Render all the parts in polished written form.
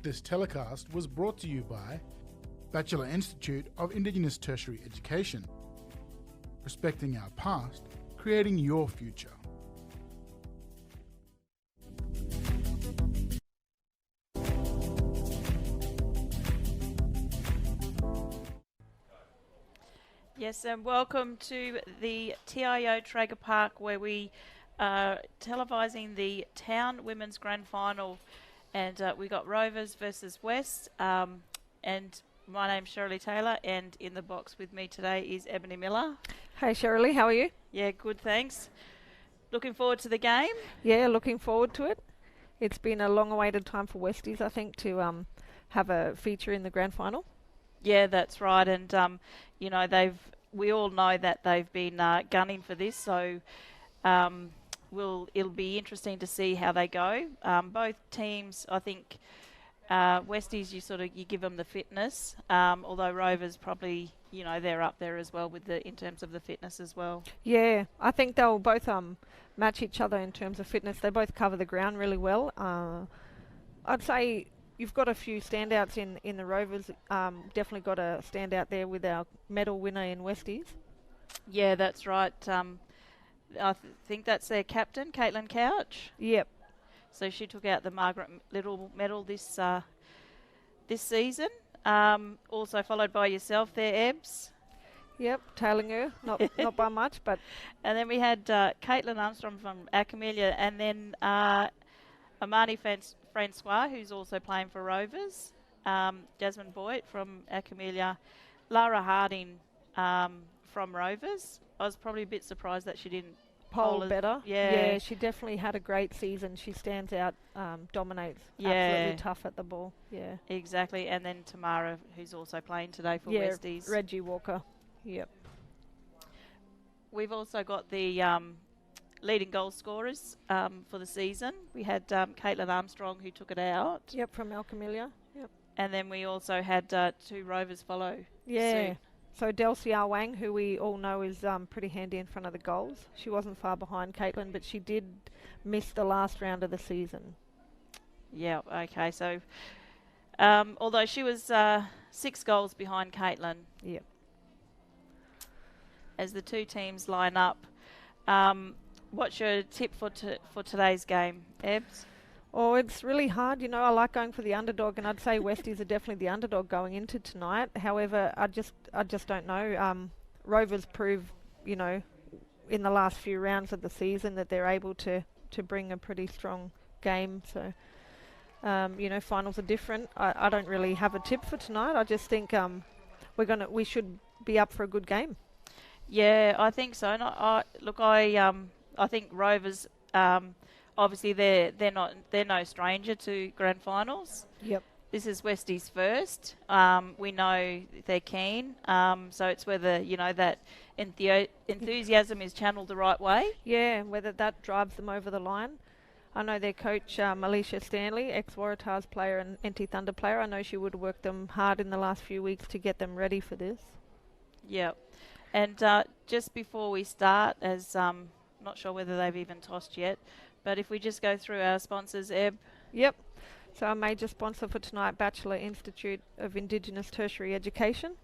This telecast was brought to you by Batchelor Institute of Indigenous Tertiary Education. Respecting our past, creating your future. Yes, and welcome to the TIO Traeger Park, where we are televising the Town Women's Grand Final. And we got Rovers versus West. And my name's Shirley Taylor, and in the box with me today is Ebony Miller. Hey Shirley, how are you? Yeah, good, thanks. Looking forward to the game? Yeah, looking forward to it. It's been a long-awaited time for Westies, I think, to have a feature in the grand final. Yeah, that's right. And you know, we all know that they've been gunning for this, so it'll be interesting to see how they go. Both teams, I think, Westies, you give them the fitness, although Rovers probably, they're up there as well in terms of the fitness as well. Yeah, I think they'll both match each other in terms of fitness. They both cover the ground really well. I'd say you've got a few standouts in the Rovers. Definitely got a standout there with our medal winner in Westies. Yeah, that's right. I think that's their captain, Caitlin Couch. Yep. So she took out the Margaret Little medal this season. Also followed by yourself there, Ebbs. Yep, tailing her, not by much, but. And then we had Caitlin Armstrong from Acamelia, and then Amani Francois, who's also playing for Rovers. Jasmine Boyd from Acamelia. Lara Harding from Rovers. I was probably a bit surprised that she didn't pole better. Yeah, she definitely had a great season. She stands out, dominates. Yeah, absolutely tough at the ball. Yeah, exactly. And then Tamara, who's also playing today for Westies. Reggie Walker. Yep. We've also got the leading goal scorers for the season. We had Caitlin Armstrong, who took it out. Yep, from Alcamelia. Yep. And then we also had two Rovers follow. Yeah. suit. So Delcia Wang, who we all know is pretty handy in front of the goals. She wasn't far behind Caitlin, but she did miss the last round of the season. Yeah, okay. So although she was 6 goals behind Caitlin. Yep. As the two teams line up, what's your tip for today's game, Ebbs? Oh, it's really hard. I like going for the underdog, and I'd say Westies are definitely the underdog going into tonight. However, I just don't know. Rovers prove, in the last few rounds of the season that they're able to bring a pretty strong game. So, finals are different. I don't really have a tip for tonight. I just think we should be up for a good game. Yeah, I think so. And I think Rovers. Obviously, they're no stranger to grand finals. Yep. This is Westies' first. We know they're keen. So it's whether that enthusiasm is channeled the right way. Yeah, whether that drives them over the line. I know their coach, Alicia Stanley, ex-Waratahs player and NT Thunder player. I know she would work them hard in the last few weeks to get them ready for this. Yeah. And just before we start, as not sure whether they've even tossed yet, but if we just go through our sponsors, Eb. Yep. So our major sponsor for tonight, Batchelor Institute of Indigenous Tertiary Education.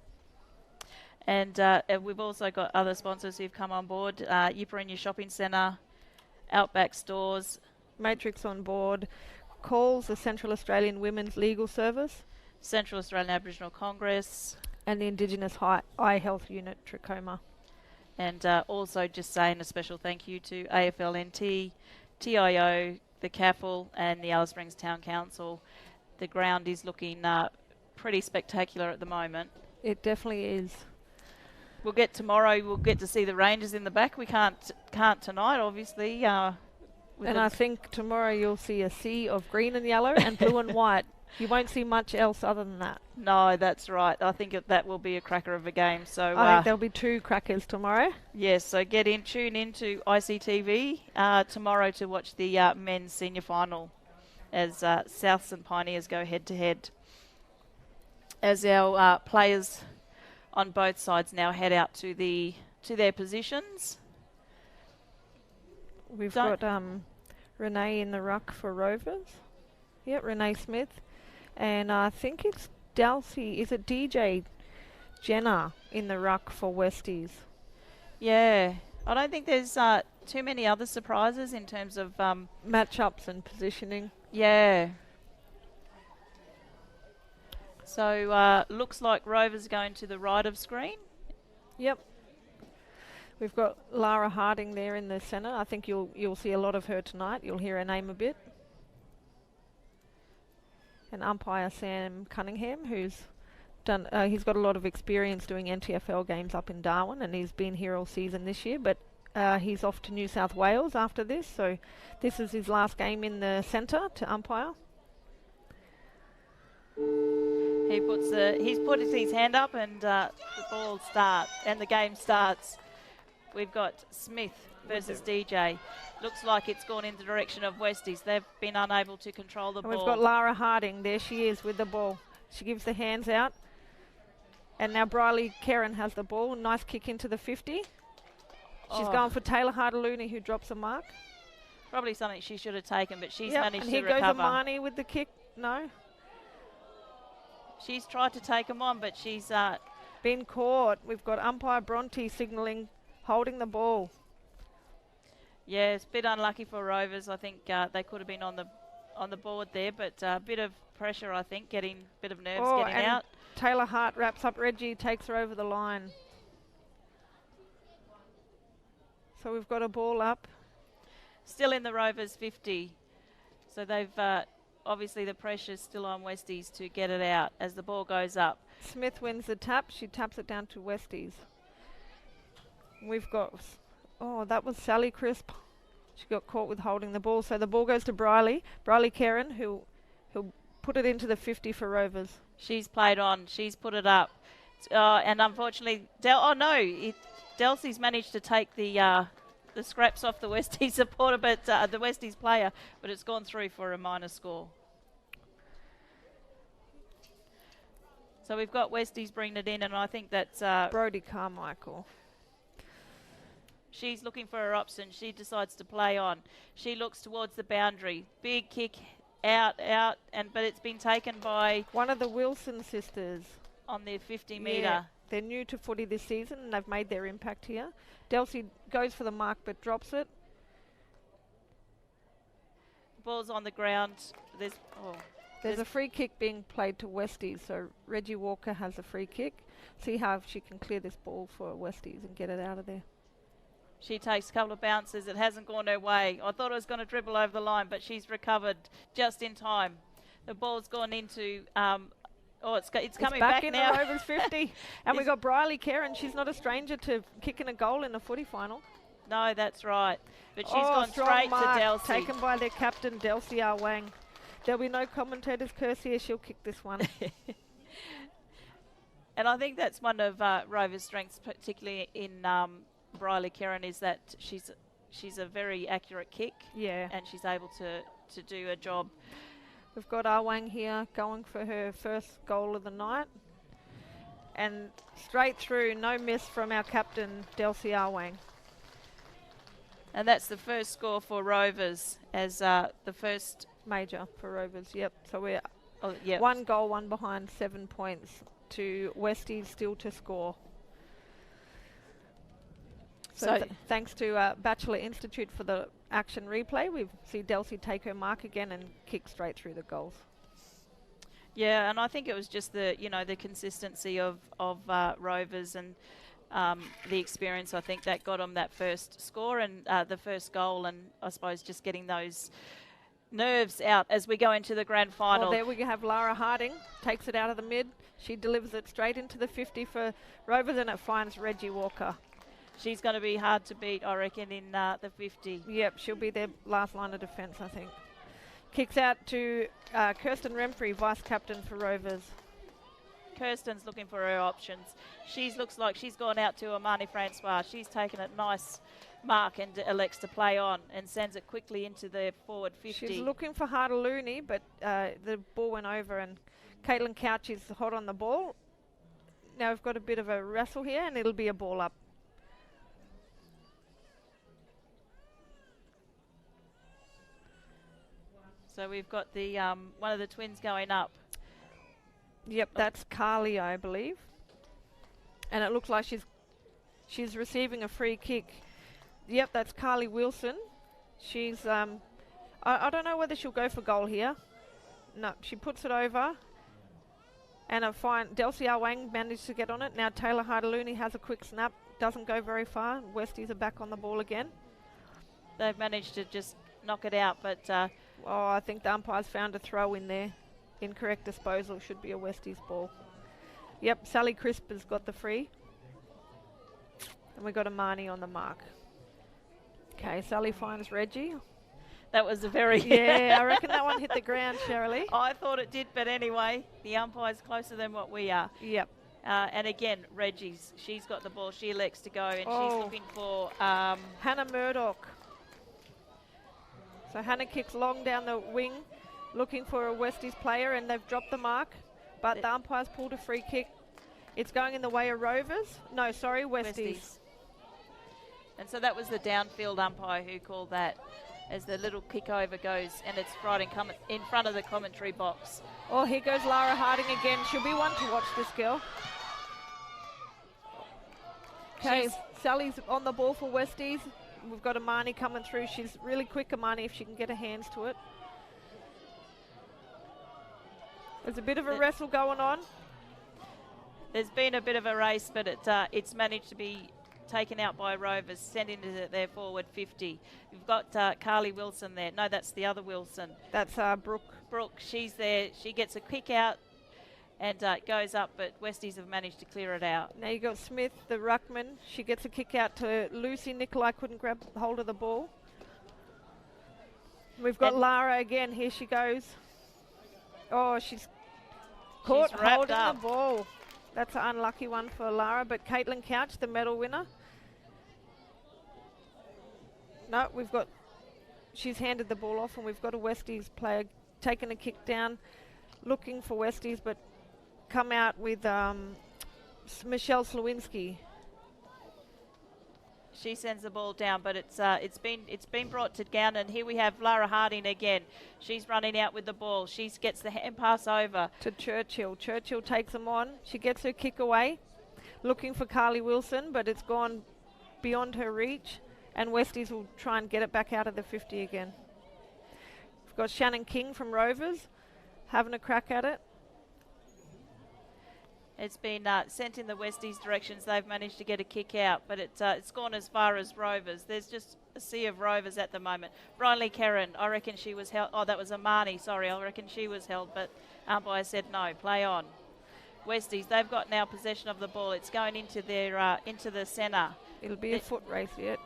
And we've also got other sponsors who've come on board. Yeperenye Shopping Centre, Outback Stores. Matrix on board. Calls, the Central Australian Women's Legal Service. Central Australian Aboriginal Congress. And the Indigenous Eye Health Unit, Trachoma. And also just saying a special thank you to AFLNT, TIO, the CAFL and the Alice Springs Town Council. The ground is looking pretty spectacular at the moment. It definitely is. Tomorrow we'll get to see the Rangers in the back. We can't tonight, obviously. And I think tomorrow you'll see a sea of green and yellow and blue and white. You won't see much else other than that. No, that's right. I think that will be a cracker of a game. So I think there'll be 2 crackers tomorrow. Yes, so tune in to ICTV tomorrow to watch the men's senior final as Souths and Pioneers go head to head. As our players on both sides now head out to their positions. We've got Renee in the ruck for Rovers. Yep, Renee Smith. And I think it's Delsey. Is it DJ Jenner in the ruck for Westies? Yeah. I don't think there's too many other surprises in terms of... Matchups and positioning. yeah. So looks like Rovers going to the right of screen. Yep. We've got Lara Harding there in the centre. I think you'll see a lot of her tonight. You'll hear her name a bit. And umpire Sam Cunningham, who's done. He's got a lot of experience doing NTFL games up in Darwin, and he's been here all season this year. But he's off to New South Wales after this, so this is his last game in the centre to umpire. He's put his hand up, and the ball starts and the game starts. We've got Smith versus DJ. Looks like it's gone in the direction of Westies. They've been unable to control the ball. We've got Lara Harding. There she is with the ball. She gives the hands out. And now Briley Kerrin has the ball. Nice kick into the 50. She's going for Taylor Harder-Looney, who drops a mark. Probably something she should have taken, but she's Yep, managed and to here recover. goes Amani with the kick. No. She's tried to take him on, but she's... been caught. We've got umpire Bronte signalling, holding the ball. yeah, it's a bit unlucky for Rovers. I think they could have been on the board there, but a bit of pressure, I think, a bit of nerves getting and out. Taylor Hart wraps up Reggie, takes her over the line. So we've got a ball up. Still in the Rovers 50. So they've... obviously the pressure's still on Westies to get it out as the ball goes up. Smith wins the tap. She taps it down to Westies. We've got... Oh, that was Sally Crisp. She got caught with holding the ball. So the ball goes to Briley Kerrin, who'll put it into the 50 for Rovers. She's played on. She's put it up. And unfortunately... Delsey's managed to take the scraps off the Westies supporter, but the Westies player, but it's gone through for a minor score. So we've got Westies bringing it in, and I think that's... Brodie Carmichael. She's looking for her option. She decides to play on. She looks towards the boundary. Big kick out, but it's been taken by... one of the Wilson sisters. On their 50 metre. Yeah, they're new to footy this season, and they've made their impact here. Delsey goes for the mark, but drops it. Ball's on the ground. There's a free kick being played to Westies, so Reggie Walker has a free kick. See how she can clear this ball for Westies and get it out of there. She takes a couple of bounces. It hasn't gone her way. I thought it was going to dribble over the line, but she's recovered just in time. The ball's gone into... it's coming back in now. the Rovers 50. And we've got Briley Kerrin. She's not a stranger to kicking a goal in the footy final. No, that's right. But she's gone straight to Delsey. Taken by their captain, Delsey Arwang. There'll be no commentators curse here. She'll kick this one. And I think that's one of Rovers' strengths, particularly in Briley Kerrin, is that she's a very accurate kick. Yeah. And she's able to do a job. We've got Arwang here going for her first goal of the night. And straight through, no miss from our captain, Delsey Arwang. And that's the first score for Rovers as the first... Major for Rovers, yep. So we're yep. 1 goal, 1 behind, 7 points to Westies still to score. So thanks to Batchelor Institute for the action replay. We see Delsey take her mark again and kick straight through the goals. Yeah, and I think it was just the consistency of Rovers and the experience. I think that got them that first score and the first goal, and I suppose just getting those nerves out as we go into the grand final. Well, there we have Lara Harding, takes it out of the mid. She delivers it straight into the 50 for Rovers, and it finds Reggie Walker. She's going to be hard to beat, I reckon, in the 50. Yep, she'll be their last line of defence, I think. Kicks out to Kirsten Remfrey, vice-captain for Rovers. Kirsten's looking for her options. Looks like she's gone out to Amani Francois. She's taken a nice mark and elects to play on and sends it quickly into the forward 50. She's looking for Harder Looney, but the ball went over and Caitlin Couch is hot on the ball. Now we've got a bit of a wrestle here and it'll be a ball up. So we've got the one of the twins going up. Yep, that's Carly, I believe. And it looks like she's receiving a free kick. Yep, that's Carly Wilson. She's I don't know whether she'll go for goal here. No, she puts it over. And a fine Delcy Awang managed to get on it. Now Taylor Hardalooni has a quick snap. Doesn't go very far. Westies are back on the ball again. They've managed to just knock it out, but I think the umpire's found a throw in there. Incorrect disposal, should be a Westies ball. Yep, Sally Crisp has got the free. And we got Amani on the mark. Okay, Sally finds Reggie. that was a very... Yeah, I reckon that one hit the ground, Shirley. I thought it did, but anyway, the umpire's closer than what we are. Yep. And again, she's got the ball. She elects to go, and she's looking for... Hannah Murdoch. So Hannah kicks long down the wing, looking for a Westies player, and they've dropped the mark. But the umpire's pulled a free kick. It's going in the way of Rovers. No, sorry, Westies. And so that was the downfield umpire who called that as the little kick over goes, and it's right in front of the commentary box. Oh, here goes Lara Harding again. She'll be one to watch, this girl. Okay, Sally's on the ball for Westies. We've got Amani coming through. She's really quick, Amani, if she can get her hands to it. There's a bit of a wrestle going on. There's been a bit of a race, but it's managed to be taken out by Rovers, sent into their forward 50. We've got Carly Wilson there. No, that's the other Wilson. That's Brooke. Brooke, she's there. She gets a kick out and goes up, but Westies have managed to clear it out. Now you got Smith, the ruckman. She gets a kick out to Lucy. Nikolai couldn't grab hold of the ball. We've got Lara again. Here she goes. Oh, she's caught holding the ball. That's an unlucky one for Lara, but Caitlin Couch, the medal winner. No, she's handed the ball off, and we've got a Westies player taking a kick down, looking for Westies, but come out with Michelle Slawinski. She sends the ball down, but it's been brought to down, and here we have Lara Harding again. She's running out with the ball. She gets the hand pass over to Churchill. Churchill takes them on. She gets her kick away, looking for Carly Wilson, but it's gone beyond her reach, and Westies will try and get it back out of the 50 again. We've got Shannon King from Rovers having a crack at it. It's been sent in the Westies directions. They've managed to get a kick out, but it's gone as far as Rovers. There's just a sea of Rovers at the moment. Briley Karen, I reckon she was held. Oh, that was Amani, sorry. I reckon she was held, but umpire said no, play on. Westies, they've got now possession of the ball. It's going into their into the centre. It'll be a foot race yet.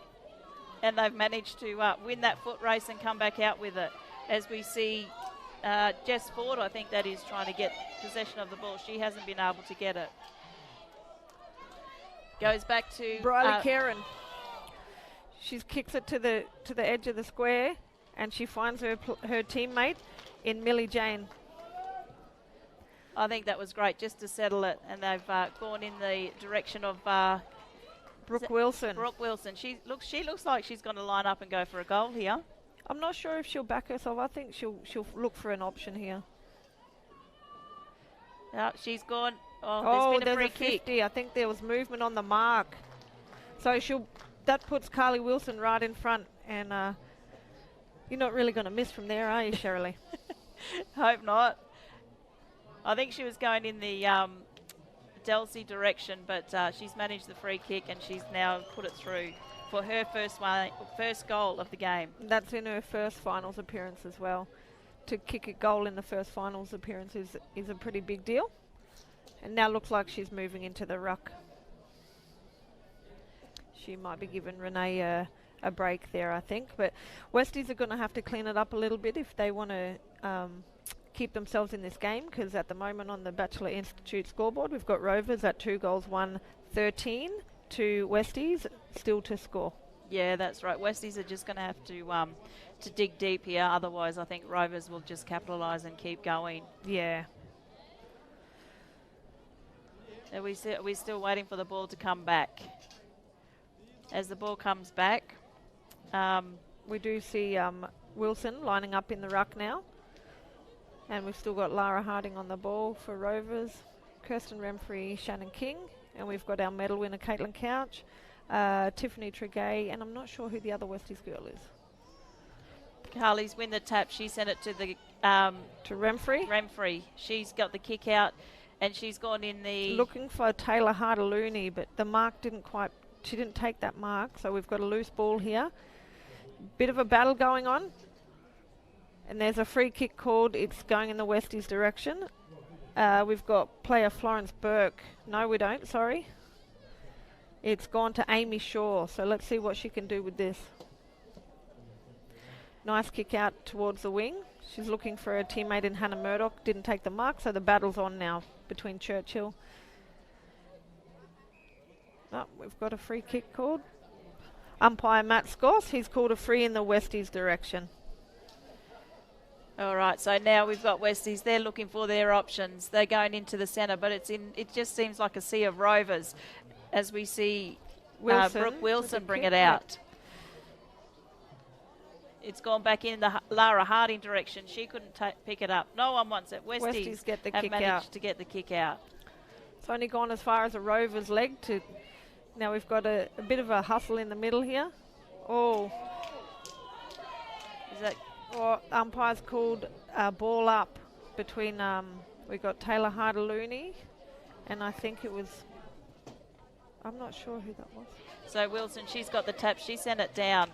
And they've managed to win that foot race and come back out with it. As we see Jess Ford, I think that is, trying to get possession of the ball. She hasn't been able to get it. Goes back to Briley Karen. She kicks it to the edge of the square, and she finds her teammate in Millie Jane. I think that was great just to settle it, and they've gone in the direction of Brooke Wilson. Brooke Wilson. She looks like she's going to line up and go for a goal here. I'm not sure if she'll back herself. I think she'll look for an option here. No, she's gone. Oh, there's been a free kick. 50. I think there was movement on the mark. So that puts Carly Wilson right in front, and you're not really going to miss from there, are you, Shirley? Hope not. I think she was going in the Delcy direction, but she's managed the free kick, and she's now put it through for her first goal of the game. That's in her first finals appearance as well. To kick a goal in the first finals appearance is a pretty big deal. And now looks like she's moving into the ruck. She might be giving Renee a break there, I think. But Westies are going to have to clean it up a little bit if they want to keep themselves in this game, because at the moment on the Batchelor Institute scoreboard, we've got Rovers at 2 goals, 1-13 to Westies, still to score. Yeah, that's right. Westies are just going to have to dig deep here. Otherwise, I think Rovers will just capitalise and keep going. Yeah. Are we still waiting for the ball to come back? As the ball comes back, we do see Wilson lining up in the ruck now. And we've still got Lara Harding on the ball for Rovers, Kirsten Remfrey, Shannon King, and we've got our medal winner Caitlin Couch, Tiffany Traeger, and I'm not sure who the other Westies girl is. Carly's win the tap. She sent it to the To Remfrey. Remfrey. She's got the kick out, and she's gone in the... Looking for Taylor Harder-Looney, but the mark didn't quite... She didn't take that mark, so we've got a loose ball here. Bit of a battle going on. And there's a free kick called. It's going in the Westies direction. We've got player Florence Burke. No, we don't, sorry. It's gone to Amy Shaw, so let's see what she can do with this. Nice kick out towards the wing. She's looking for her teammate in Hannah Murdoch. Didn't take the mark, so the battle's on now between Churchill. Oh, we've got a free kick called. Umpire Matt Scoss, he's called a free in the Westies direction. All right, so now we've got Westies. They're looking for their options. They're going into the centre, but it just seems like a sea of Rovers as we see Brooke Wilson bring it out. It's gone back in the Lara Harding direction. She couldn't pick it up. No one wants it. Westies get the have kick managed out. to get the kick out. It's only gone as far as a Rovers leg to... Now we've got a bit of a hustle in the middle here. Oh. Is that... Or umpire's called ball up between... we've got Taylor Harder-Looney, and I think it was... I'm not sure who that was. So Wilson, she's got the tap. She sent it down.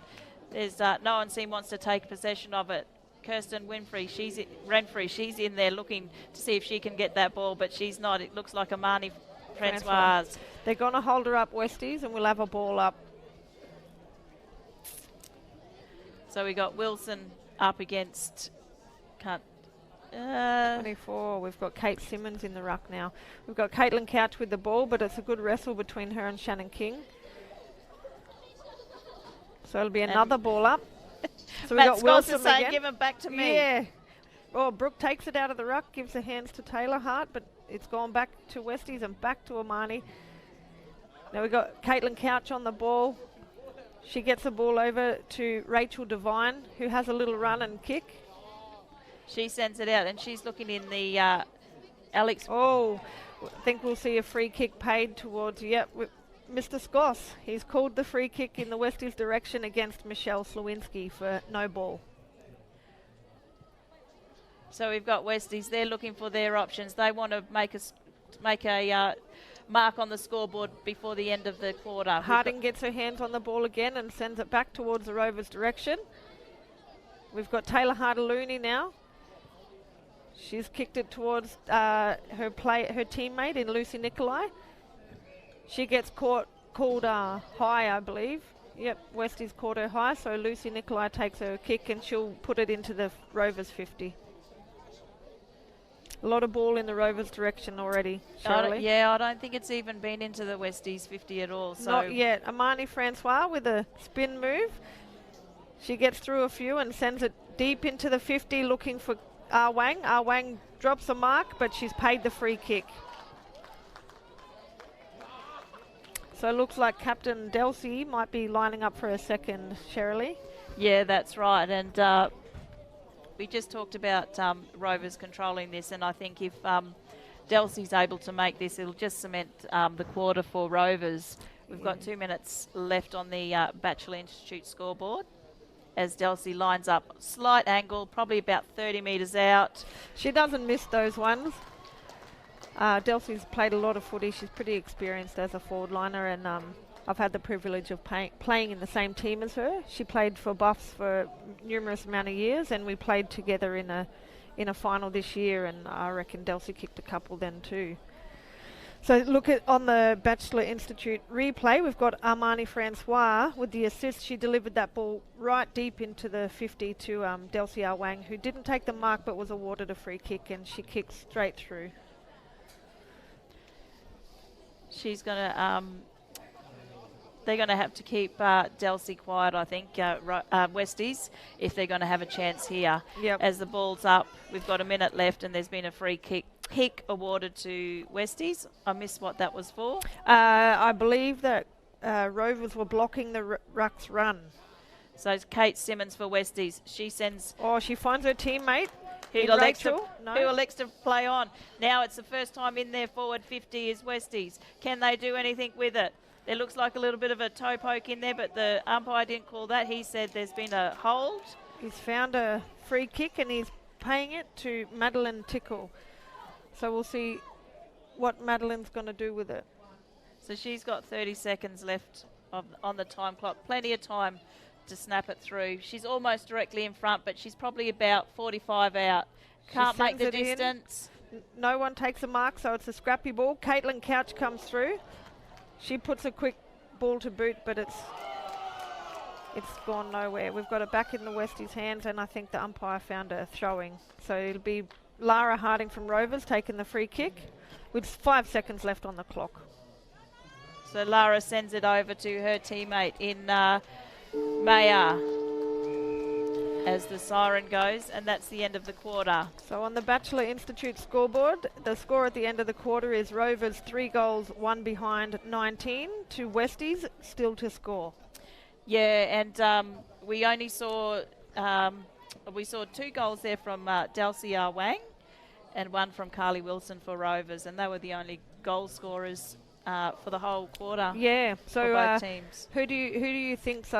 There's no one wants to take possession of it. Kirsten Renfrey, she's in there looking to see if she can get that ball, but she's not. It looks like Amani Francoise. They're going to hold her up, Westies, and we'll have a ball up. So we got Wilson up against 24. We've got Kate Simmons in the ruck now. We've got Caitlin Couch with the ball, but it's a good wrestle between her and Shannon King. So it'll be another ball up. So we got Wilson saying, again. give him back to me. Yeah. Oh, Brooke takes it out of the ruck, gives the hands to Taylor Hart, but it's gone back to Westies and back to Amani. Now we've got Caitlin Couch on the ball. She gets the ball over to Rachel Devine, who has a little run and kick. She sends it out, and she's looking in the Alex. Oh, I think we'll see a free kick paid towards, Mr. Scoss. He's called the free kick in the Westies direction against Michelle Slowinski for no ball. So we've got Westies. They're looking for their options. They want to make a mark on the scoreboard before the end of the quarter. Harding gets her hands on the ball again and sends it back towards the Rovers direction. We've got Taylor Harder-Looney now. She's kicked it towards her teammate in Lucy Nicolai. She gets called high, I believe. Yep, Westies caught her high, so Lucy Nicolai takes her kick and she'll put it into the Rovers 50. A lot of ball in the Rovers direction already, Shirley. I don't think it's even been into the Westies 50 at all. So not yet. Amani Francois with a spin move. She gets through a few and sends it deep into the 50 looking for Ah Wang. Ah Wang drops a mark, but she's paid the free kick. So it looks like Captain Delcy might be lining up for a second, Shirley. Yeah, that's right. And we just talked about Rovers controlling this, and I think if Delcy's able to make this, it'll just cement the quarter for Rovers. We've got 2 minutes left on the Batchelor Institute scoreboard as Delcy lines up. Slight angle, probably about 30 metres out. She doesn't miss those ones. Delcy's played a lot of footy. She's pretty experienced as a forward liner, and I've had the privilege of playing in the same team as her. She played for Buffs for numerous amount of years, and we played together in a final this year, and I reckon Delcy kicked a couple then too. So look at on the Batchelor Institute replay, we've got Armani Francois with the assist. She delivered that ball right deep into the 50 to Delcy Ah Wang, who didn't take the mark but was awarded a free kick, and she kicked straight through. She's going to... they're going to have to keep Delcy quiet, I think, Westies, if they're going to have a chance here. Yep. As the ball's up, we've got a minute left, and there's been a free kick awarded to Westies. I missed what that was for. I believe that Rovers were blocking the ruck's run. So it's Kate Simmons for Westies. She sends... Oh, she finds her teammate. who In elects to, Rachel? No. who elects to play on. Now it's the first time in their forward 50 is Westies. Can they do anything with it? There looks like a little bit of a toe poke in there, but the umpire didn't call that. He said there's been a hold. He's found a free kick and he's paying it to Madeline Tickle. So we'll see what Madeline's going to do with it. So she's got 30 seconds left on the time clock. Plenty of time to snap it through. She's almost directly in front, but she's probably about 45 out. Can't make the distance. No one takes a mark, so it's a scrappy ball. Caitlin Couch comes through. She puts a quick ball to boot, but it's gone nowhere. We've got it back in the Westies' hands, and I think the umpire found a throwing. So it'll be Lara Harding from Rovers taking the free kick with 5 seconds left on the clock. So Lara sends it over to her teammate in Maya as the siren goes, and that's the end of the quarter. So on the Batchelor Institute scoreboard, the score at the end of the quarter is Rovers 3 goals, 1 behind, 19 to Westies still to score. Yeah, and we only saw 2 goals there from Delcia Wang and 1 from Carly Wilson for Rovers, and they were the only goal scorers for the whole quarter. Yeah, so for both teams. Who do you think's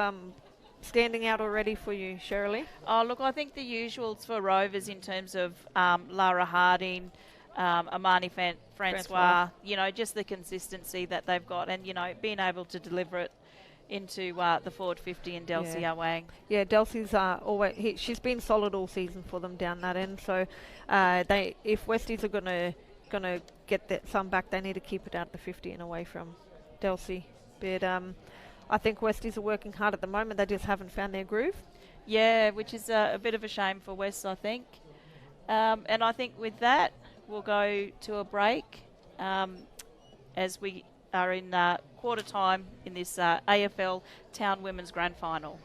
standing out already for you, Shirley? Oh, look, I think the usuals for Rovers in terms of Lara Harding, Amani Francois, just the consistency that they've got and, being able to deliver it into the forward 50 and Delcia Wang. Yeah, Delcia's she's been solid all season for them down that end. So if Westies are gonna get some back, they need to keep it out the 50 and away from Delci. But I think Westies are working hard at the moment. They just haven't found their groove. Yeah, which is a bit of a shame for West, I think. And I think with that, we'll go to a break as we are in quarter time in this AFL Town Women's Grand Final.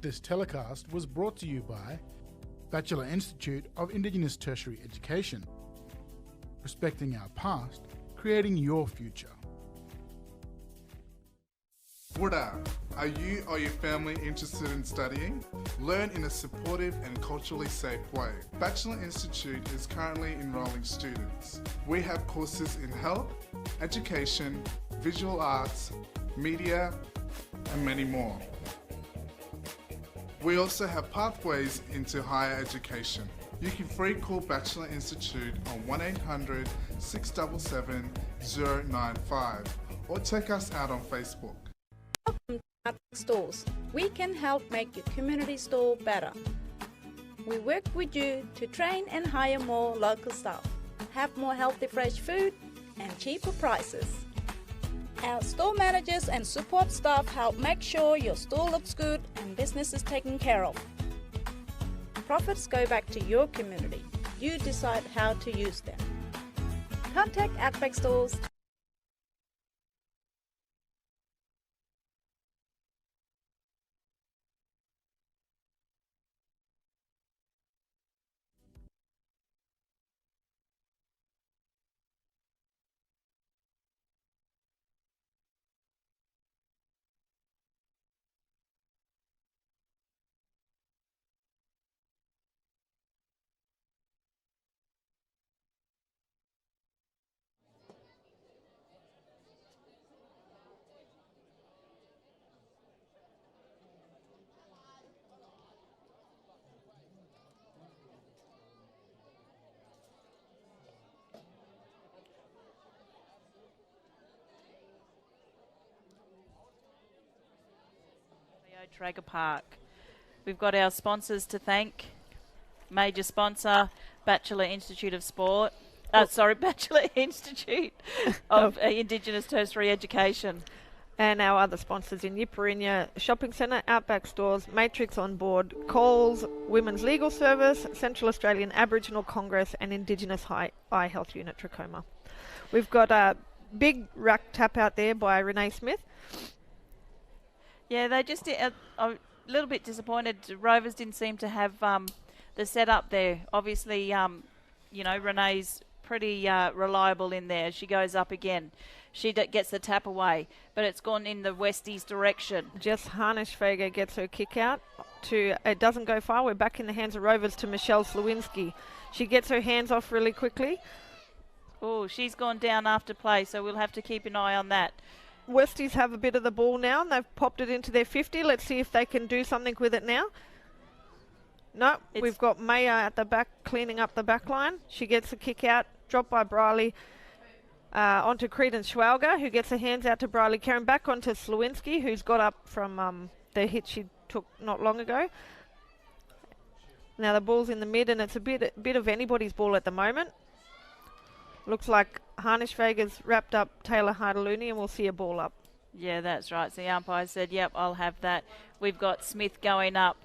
This telecast was brought to you by Batchelor Institute of Indigenous Tertiary Education. Respecting our past, creating your future. Buddha, are you or your family interested in studying? Learn in a supportive and culturally safe way. Batchelor Institute is currently enrolling students. We have courses in health, education, visual arts, media, and many more. We also have pathways into higher education. You can free call Batchelor Institute on 1800 677 095 or check us out on Facebook. Welcome to Stores. We can help make your community store better. We work with you to train and hire more local staff, have more healthy fresh food and cheaper prices. Our store managers and support staff help make sure your store looks good and business is taken care of. Profits go back to your community. You decide how to use them. Contact Outback Stores. Traeger Park. We've got our sponsors to thank. Major sponsor, Batchelor Institute of Sport. Batchelor Institute of Indigenous Tertiary Education. And our other sponsors in Yeperenye Shopping Centre, Outback Stores, Matrix on Board, Coles, Women's Legal Service, Central Australian Aboriginal Congress and Indigenous Eye Health Unit Trachoma. We've got a big rack tap out there by Renee Smith. Yeah, they just a little bit disappointed. Rovers didn't seem to have the setup there. Obviously, Renee's pretty reliable in there. She goes up again. She gets the tap away, but it's gone in the Westies direction. Just Traeger gets her kick out. It doesn't go far. We're back in the hands of Rovers to Michelle Slewinski. She gets her hands off really quickly. Oh, she's gone down after play, so we'll have to keep an eye on that. Westies have a bit of the ball now, and they've popped it into their 50. Let's see if they can do something with it now. No, we've got Maya at the back cleaning up the back line. She gets a kick out, dropped by Briley onto Credence Schwalger, who gets her hands out to Briley Karen, back onto Slewinski, who's got up from the hit she took not long ago. Now the ball's in the mid, and it's a bit of anybody's ball at the moment. Looks like Harnischweger's wrapped up Taylor Hardeluni, and we'll see a ball up. Yeah, that's right. So the umpire said, yep, I'll have that. We've got Smith going up.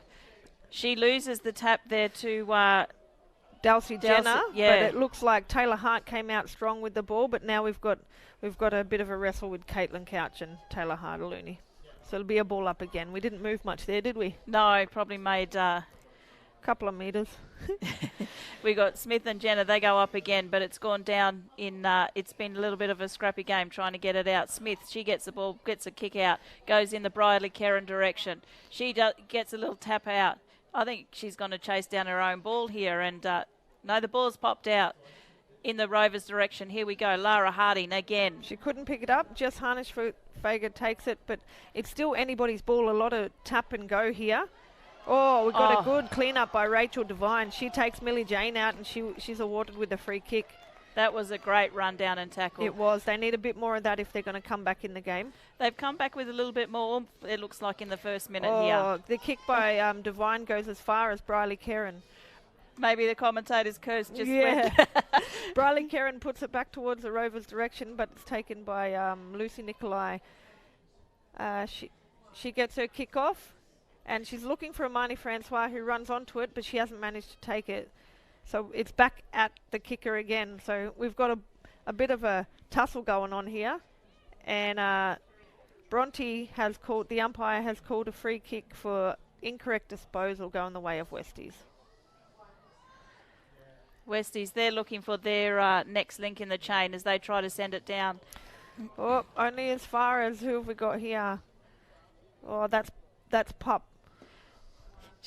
She loses the tap there to Dulcie Jenner, yeah. But it looks like Taylor Hart came out strong with the ball, but now we've got a bit of a wrestle with Caitlin Couch and Taylor Hardeluni. So it'll be a ball up again. We didn't move much there, did we? No, probably made couple of metres. We got Smith and Jenner, they go up again, but it's gone down in, it's been a little bit of a scrappy game trying to get it out. Smith, she gets the ball, gets a kick out, goes in the Briley Karen direction. She gets a little tap out. I think she's going to chase down her own ball here, and no, the ball's popped out in the Rovers direction. Here we go, Lara Harding again. She couldn't pick it up, just Harnischweger takes it, but it's still anybody's ball, a lot of tap and go here. Oh, we got a good clean-up by Rachel Devine. She takes Millie Jane out, and she's awarded with a free kick. That was a great run down and tackle. It was. They need a bit more of that if they're going to come back in the game. They've come back with a little bit more, it looks like, in the first minute here. Oh, the kick by Devine goes as far as Briley Karen. Maybe the commentator's curse just went. went. Briley Karen puts it back towards the Rovers' direction, but it's taken by Lucy Nicolai. She gets her kick off. And she's looking for Amani Francois, who runs onto it, but she hasn't managed to take it. So it's back at the kicker again. So we've got a bit of a tussle going on here. And Bronte the umpire has called a free kick for incorrect disposal going the way of Westies. Westies, they're looking for their next link in the chain as they try to send it down. Oh, only as far as who have we got here? Oh, that's Pup.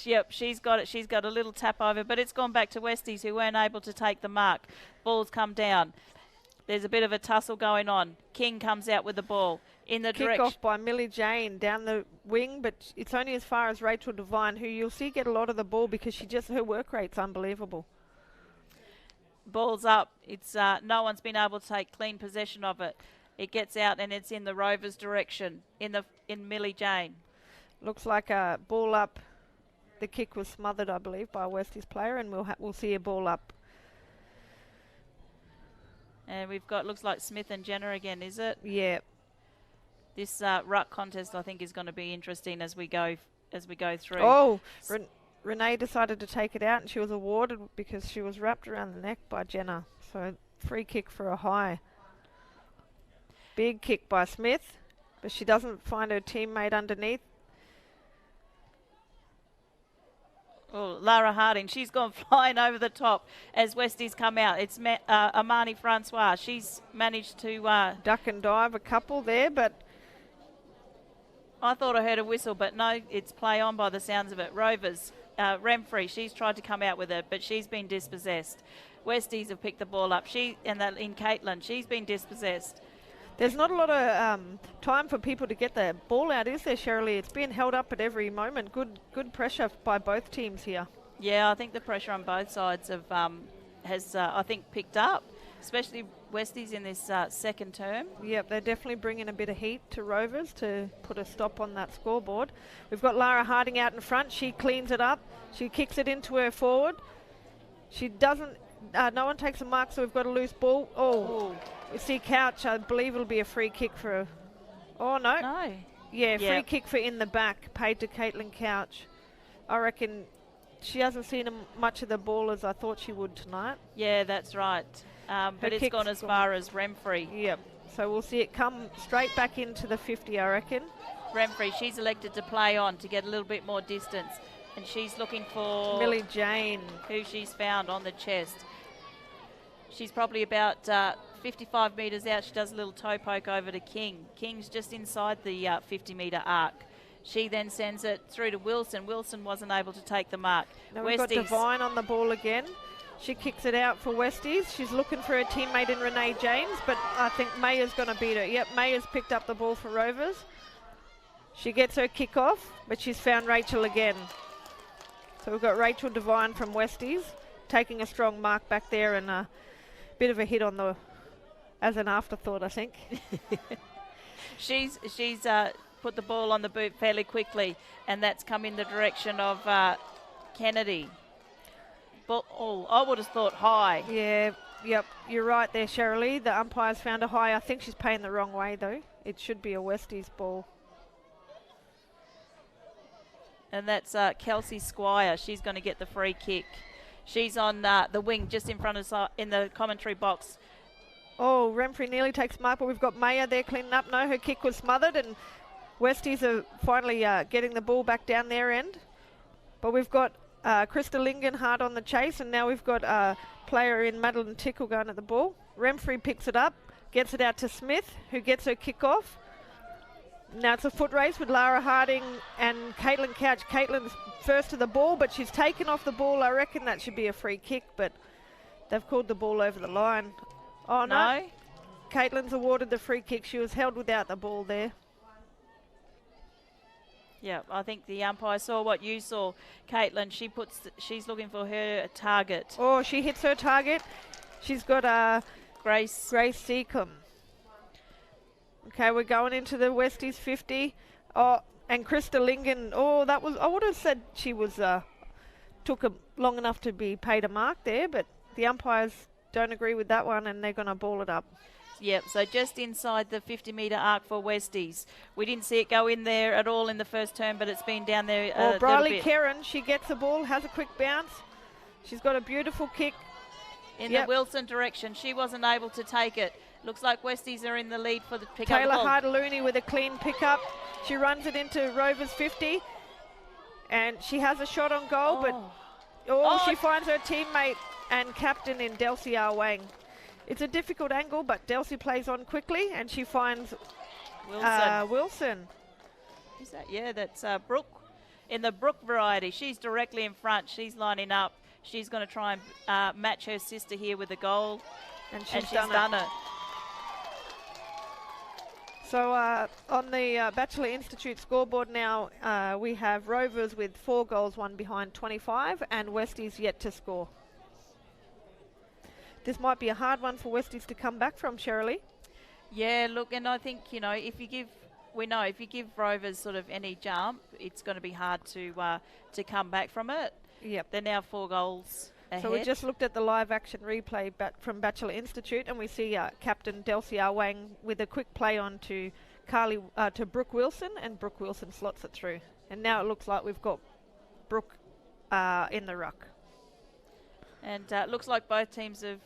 Yep, she's got it. She's got a little tap over, but it's gone back to Westies, who weren't able to take the mark. Ball's come down. There's a bit of a tussle going on. King comes out with the ball in the direction. Kick off by Millie Jane down the wing, but it's only as far as Rachel Devine, who you'll see get a lot of the ball because her work rate's unbelievable. Ball's up. It's no one's been able to take clean possession of it. It gets out and it's in the Rovers' direction in Millie Jane. Looks like a ball up. The kick was smothered, I believe, by a Westies player, and we'll see a ball up. And we've got, looks like Smith and Jenner again, is it? Yeah. This ruck contest, I think, is going to be interesting as we go through. Oh, Renee decided to take it out, and she was awarded because she was wrapped around the neck by Jenner. So free kick for a high. Big kick by Smith, but she doesn't find her teammate underneath. Oh, Lara Harding, she's gone flying over the top as Westies come out. It's Amani Francois. She's managed to duck and dive a couple there, but I thought I heard a whistle, but no, it's play on by the sounds of it. Rovers, Remfrey, she's tried to come out with it, but she's been dispossessed. Westies have picked the ball up. In Caitlin, she's been dispossessed. There's not a lot of time for people to get the ball out, is there, Shirley? It's being held up at every moment. Good pressure by both teams here. Yeah, I think the pressure on both sides has I think, picked up. especially Westies in this second term. Yep, they're definitely bringing a bit of heat to Rovers to put a stop on that scoreboard. We've got Lara Harding out in front. She cleans it up. She kicks it into her forward. She doesn't, no one takes a mark, so we've got a loose ball. Oh, we see Couch. I believe it'll be a free kick for oh, no. No. Yeah, free kick for in the back, paid to Caitlin Couch. I reckon she hasn't seen much of the ball as I thought she would tonight. Yeah, that's right. But it's gone as far as Remfrey. Yep. So we'll see it come straight back into the 50, I reckon. Remfrey, she's elected to play on to get a little bit more distance. And she's looking for Millie Jane, who she's found on the chest. She's probably about 55 metres out. She does a little toe poke over to King. King's just inside the 50-metre arc. She then sends it through to Wilson. Wilson wasn't able to take the mark. Now we've got Devine on the ball again. She kicks it out for Westies. She's looking for her teammate in Renee James, but I think Maya's going to beat her. Yep, Maya's picked up the ball for Rovers. She gets her kick off, but she's found Rachel again. So we've got Rachel Devine from Westies taking a strong mark back there and a bit of a hit on the, as an afterthought, I think. She's put the ball on the boot fairly quickly, and that's come in the direction of Kennedy. But, I would have thought high. Yeah, yep, you're right there, Shirley. The umpire's found a high. I think she's paying the wrong way, though. It should be a Westies ball. And that's Kelsey Squire. She's going to get the free kick. She's on the wing just in front of us in the commentary box. Oh, Remfrey nearly takes mark, but we've got Maya there cleaning up. No, her kick was smothered, and Westies are finally getting the ball back down their end. But we've got Krista Lingen hard on the chase, and now we've got a player in Madeline Tickle going at the ball. Remfrey picks it up, gets it out to Smith, who gets her kick off. Now it's a foot race with Lara Harding and Caitlin Couch. Caitlin's first to the ball, but she's taken off the ball. I reckon that should be a free kick, but they've called the ball over the line. Oh, no. Caitlin's awarded the free kick. She was held without the ball there. Yeah, I think the umpire saw what you saw, Caitlin. She's looking for her target. Oh, she hits her target. She's got Grace Seacombe. Okay, we're going into the Westies 50. Oh, and Krista Lingen. Oh, that was, I would have said she was took long enough to be paid a mark there, but the umpires don't agree with that one, and they're going to ball it up. Yep, so just inside the 50-metre arc for Westies. We didn't see it go in there at all in the first term, but it's been down there a Briley Kerrin, she gets the ball, has a quick bounce. She's got a beautiful kick. In the Wilson direction. She wasn't able to take it. Looks like Westies are in the lead for the pick-up. Taylor Hardalooney with a clean pick-up. She runs it into Rovers 50, and she has a shot on goal, but she finds her teammate and captain in Delcy Wang. It's a difficult angle, but Delcy plays on quickly, and she finds Wilson. Is that? Yeah, that's Brooke. In the Brooke variety, she's directly in front. She's lining up. She's going to try and match her sister here with a goal, and she's done it. So on the Batchelor Institute scoreboard now, we have Rovers with 4 goals, 1 behind 25, and Westies yet to score. This might be a hard one for Westies to come back from, Shirley. Yeah, look, and I think, if you give Rovers sort of any jump, it's going to be hard to come back from it. Yep. They're now 4 goals ahead. So we just looked at the live action replay from Batchelor Institute, and we see Captain Delcy Wang with a quick play on to Brooke Wilson, and Brooke Wilson slots it through. And now it looks like we've got Brooke in the ruck. And it looks like both teams have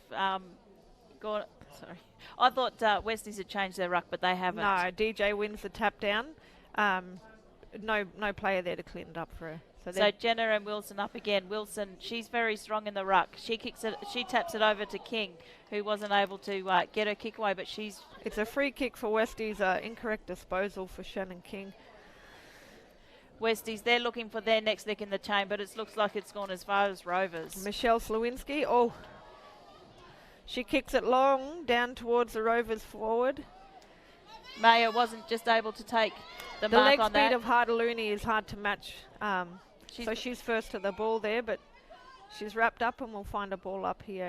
gone. Sorry, I thought Westies had changed their ruck, but they haven't. No, DJ wins the tap down. No player there to clean it up for her. So Jenna and Wilson up again. Wilson, she's very strong in the ruck. She kicks it. She taps it over to King, who wasn't able to get her kick away, but she's. It's a free kick for Westies. Incorrect disposal for Shannon King. Westies, they're looking for their next lick in the chain, but it looks like it's gone as far as Rovers. Michelle Slawinski, she kicks it long down towards the Rovers forward. Maya wasn't just able to take the mark on that. The leg speed of Hardalooney is hard to match. So she's first to the ball there, but she's wrapped up, and we'll find a ball up here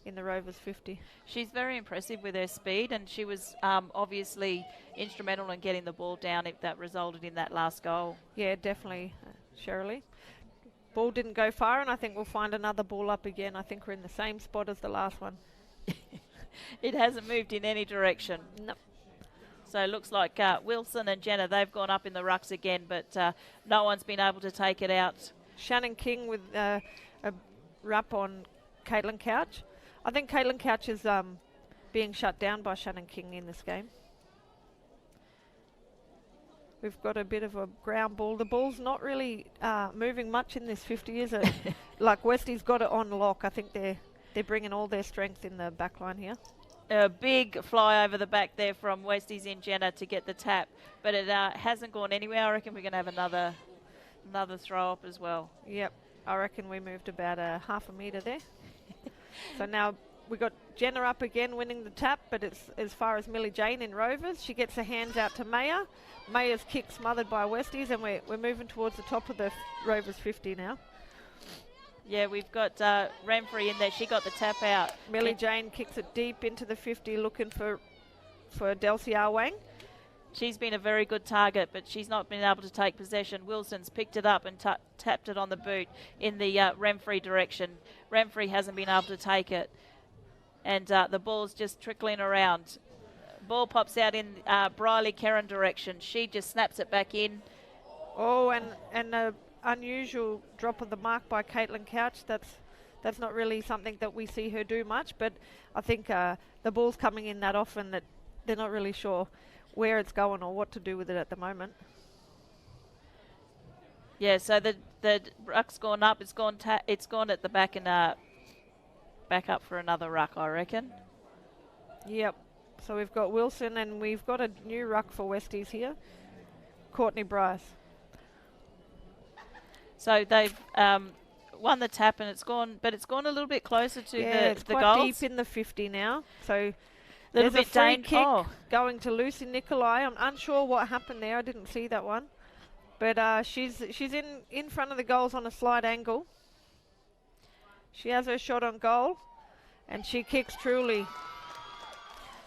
in the Rovers 50. She's very impressive with her speed, and she was obviously instrumental in getting the ball down if that resulted in that last goal. Yeah, definitely, Shirley. Ball didn't go far, and I think we'll find another ball up again. I think we're in the same spot as the last one. It hasn't moved in any direction. Nope. So it looks like Wilson and Jenna, they've gone up in the rucks again, but no one's been able to take it out. Shannon King with a wrap on Caitlin Couch. I think Caitlin Couch is being shut down by Shannon King in this game. We've got a bit of a ground ball. The ball's not really moving much in this 50, is it? Like Westies got it on lock. I think they're bringing all their strength in the back line here. A big fly over the back there from Westies in Jenna to get the tap, but it hasn't gone anywhere. I reckon we're going to have another throw up as well. Yep, I reckon we moved about a half a metre there. So now we got Jenna up again winning the tap, but it's as far as Millie Jane in Rovers. She gets her hands out to Maya. Maya's kick smothered by Westies, and we're moving towards the top of the Rovers 50 now. Yeah, we've got Renfrey in there. She got the tap out. Millie Jane kicks it deep into the 50, looking for Delcy Arwang. She's been a very good target, but she's not been able to take possession. Wilson's picked it up and tapped it on the boot in the Renfrey direction. Renfrey hasn't been able to take it, and the ball's just trickling around. Ball pops out in Briley Kerrin direction. She just snaps it back in. Oh, and a unusual drop of the mark by Caitlin Couch. That's not really something that we see her do much, but I think the ball's coming in that often that they're not really sure where it's going or what to do with it at the moment. Yeah, so the ruck's gone up. It's gone at the back and back up for another ruck, I reckon. Yep. So we've got Wilson, and we've got a new ruck for Westies here, Courtney Bryce. So they've won the tap, and it's gone a little bit closer to it's the quite goals. deep in the 50 now. So Little there's bit a free kick oh. going to Lucy Nicolai. I'm unsure what happened there. I didn't see that one, but she's in front of the goals on a slight angle. She has her shot on goal, and she kicks truly.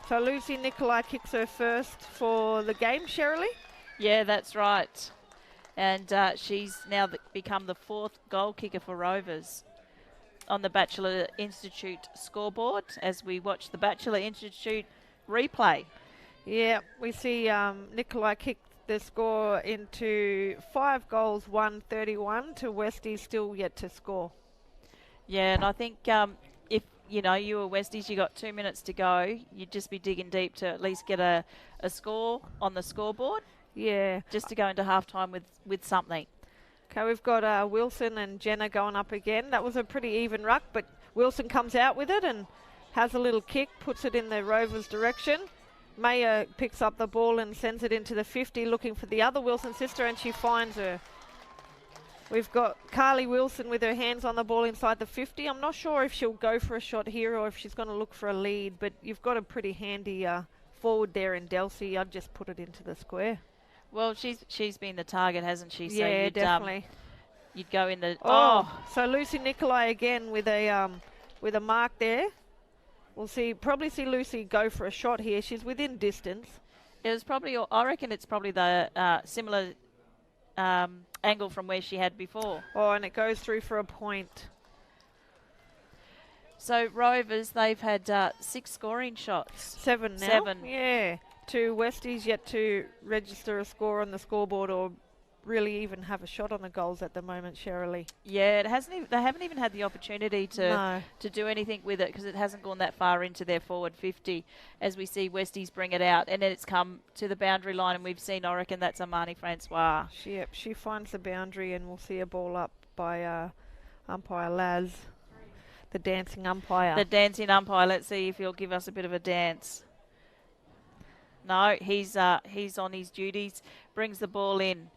So Lucy Nicolai kicks her first for the game, Shirley. Yeah, that's right. And she's now become the 4th goal kicker for Rovers on the Batchelor Institute scoreboard as we watch the Batchelor Institute replay. Yeah, we see Nicolai kick the score into 5 goals, 1-31 to Westies still yet to score. Yeah, and I think if you were Westies, you got 2 minutes to go, you'd just be digging deep to at least get a score on the scoreboard. Yeah. Just to go into halftime with something. Okay, we've got Wilson and Jenna going up again. That was a pretty even ruck, but Wilson comes out with it and has a little kick, puts it in the Rovers' direction. Maya picks up the ball and sends it into the 50, looking for the other Wilson sister, and she finds her. We've got Carly Wilson with her hands on the ball inside the 50. I'm not sure if she'll go for a shot here or if she's going to look for a lead, but you've got a pretty handy forward there in Delcy. I'd just put it into the square. Well, she's been the target, hasn't she? So yeah, definitely. You'd go in the... So Lucy Nicolai again with a mark there. We'll probably see Lucy go for a shot here. She's within distance. It was probably... I reckon it's probably the similar angle from where she had before. Oh, and it goes through for a point. So Rovers, they've had 6 scoring shots. 7 now. 7. Yeah. 2 Westies yet to register a score on the scoreboard or really even have a shot on the goals at the moment, Shirley. Yeah, they haven't even had the opportunity to do anything with it because it hasn't gone that far into their forward 50 as we see Westies bring it out, and then it's come to the boundary line, and we've seen, I reckon that's Amani Francois. She finds the boundary, and we'll see a ball up by umpire Laz, the dancing umpire. The dancing umpire. Let's see if he'll give us a bit of a dance. No, he's on his duties. Brings the ball in.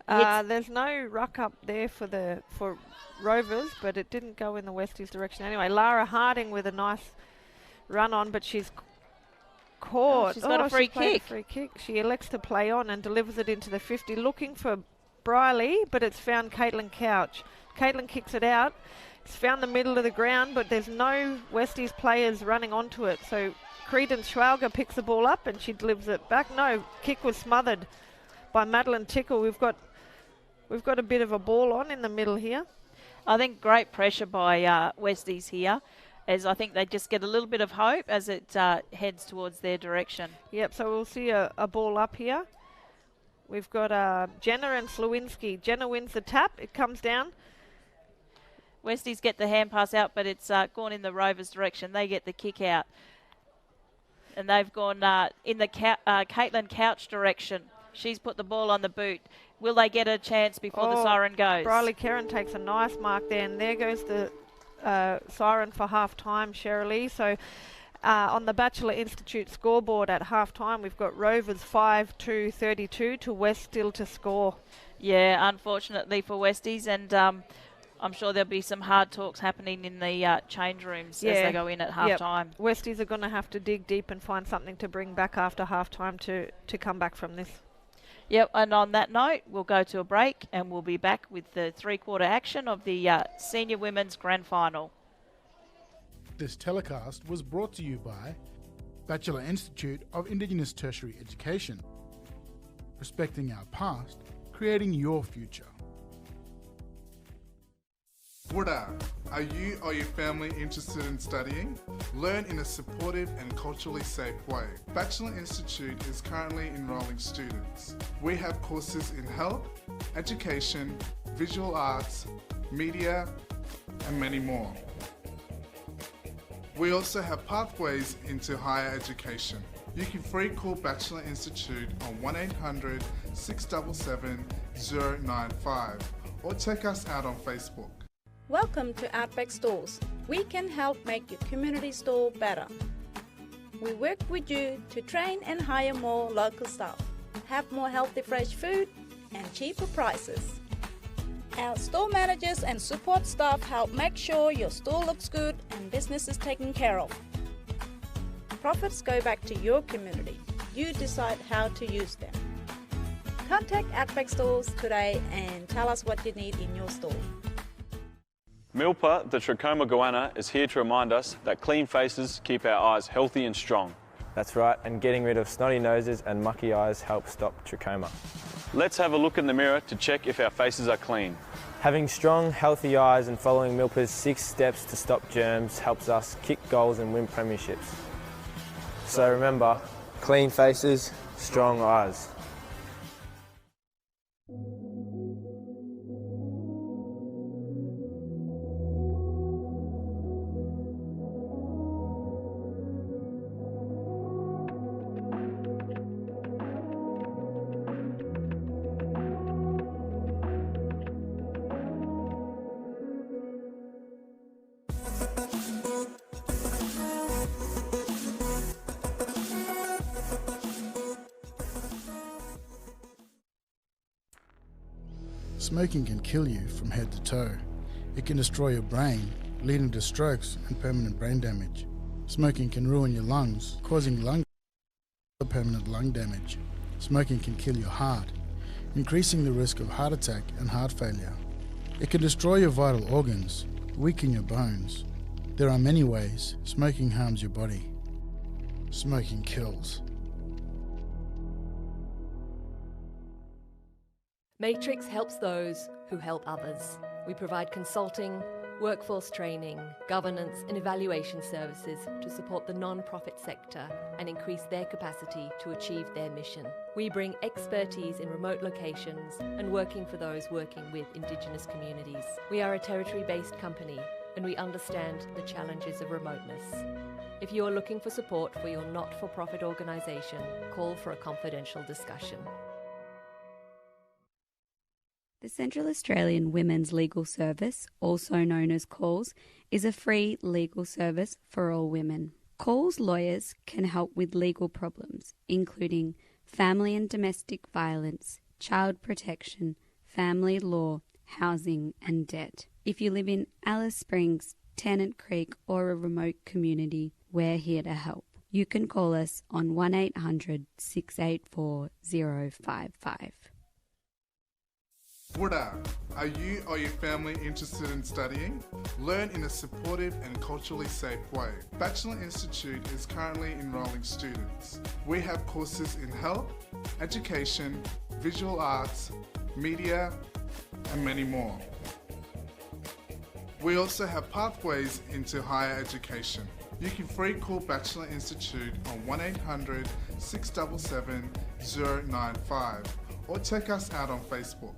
There's no ruck up there for Rovers, but it didn't go in the Westies direction anyway. Lara Harding with a nice run on, but she's caught. She's got a free kick. She elects to play on and delivers it into the 50, looking for Briley, but it's found Caitlin Couch. Caitlin kicks it out. It's found the middle of the ground, but there's no Westies players running onto it. So Credence Schwalger picks the ball up and she delivers it back. No, kick was smothered by Madeline Tickle. We've got a bit of a ball on in the middle here. I think great pressure by Westies here, as I think they just get a little bit of hope as it heads towards their direction. Yep, so we'll see a ball up here. We've got Jenna and Slewinski. Jenna wins the tap. It comes down. Westies get the hand pass out, but it's gone in the Rovers' direction. They get the kick out. And they've gone in the Caitlin Couch direction. She's put the ball on the boot. Will they get a chance before the siren goes? Briley Karen takes a nice mark there, and there goes the siren for half-time, Shirley. So on the Batchelor Institute scoreboard at half-time, we've got Rovers 5-2-32 to West still to score. Yeah, unfortunately for Westies, and I'm sure there'll be some hard talks happening in the change rooms as they go in at half-time. Yep. Westies are going to have to dig deep and find something to bring back after half-time to come back from this. Yep, and on that note, we'll go to a break and we'll be back with the three-quarter action of the Senior Women's Grand Final. This telecast was brought to you by Batchelor Institute of Indigenous Tertiary Education. Respecting our past, creating your future. Buddha, are you or your family interested in studying? Learn in a supportive and culturally safe way. Batchelor Institute is currently enrolling students. We have courses in health, education, visual arts, media, and many more. We also have pathways into higher education. You can free call Batchelor Institute on 1800 677 095 or check us out on Facebook. Welcome to Outback Stores. We can help make your community store better. We work with you to train and hire more local staff, have more healthy fresh food and cheaper prices. Our store managers and support staff help make sure your store looks good and business is taken care of. Profits go back to your community. You decide how to use them. Contact Outback Stores today and tell us what you need in your store. Milpa, the trachoma goanna, is here to remind us that clean faces keep our eyes healthy and strong. That's right, and getting rid of snotty noses and mucky eyes helps stop trachoma. Let's have a look in the mirror to check if our faces are clean. Having strong, healthy eyes and following Milpa's 6 steps to stop germs helps us kick goals and win premierships. So remember, clean faces, strong eyes. Smoking can kill you from head to toe. It can destroy your brain, leading to strokes and permanent brain damage. Smoking can ruin your lungs, causing permanent lung damage. Smoking can kill your heart, increasing the risk of heart attack and heart failure. It can destroy your vital organs, weaken your bones. There are many ways smoking harms your body. Smoking kills. Matrix helps those who help others. We provide consulting, workforce training, governance and evaluation services to support the non-profit sector and increase their capacity to achieve their mission. We bring expertise in remote locations and working for those working with Indigenous communities. We are a territory-based company and we understand the challenges of remoteness. If you are looking for support for your not-for-profit organisation, call for a confidential discussion. The Central Australian Women's Legal Service, also known as CALLS, is a free legal service for all women. CALLS lawyers can help with legal problems, including family and domestic violence, child protection, family law, housing and debt. If you live in Alice Springs, Tennant Creek or a remote community, we're here to help. You can call us on 1800 684 055. Buddha, are you or your family interested in studying? Learn in a supportive and culturally safe way. Batchelor Institute is currently enrolling students. We have courses in health, education, visual arts, media, and many more. We also have pathways into higher education. You can free call Batchelor Institute on 1800 677 095 or check us out on Facebook.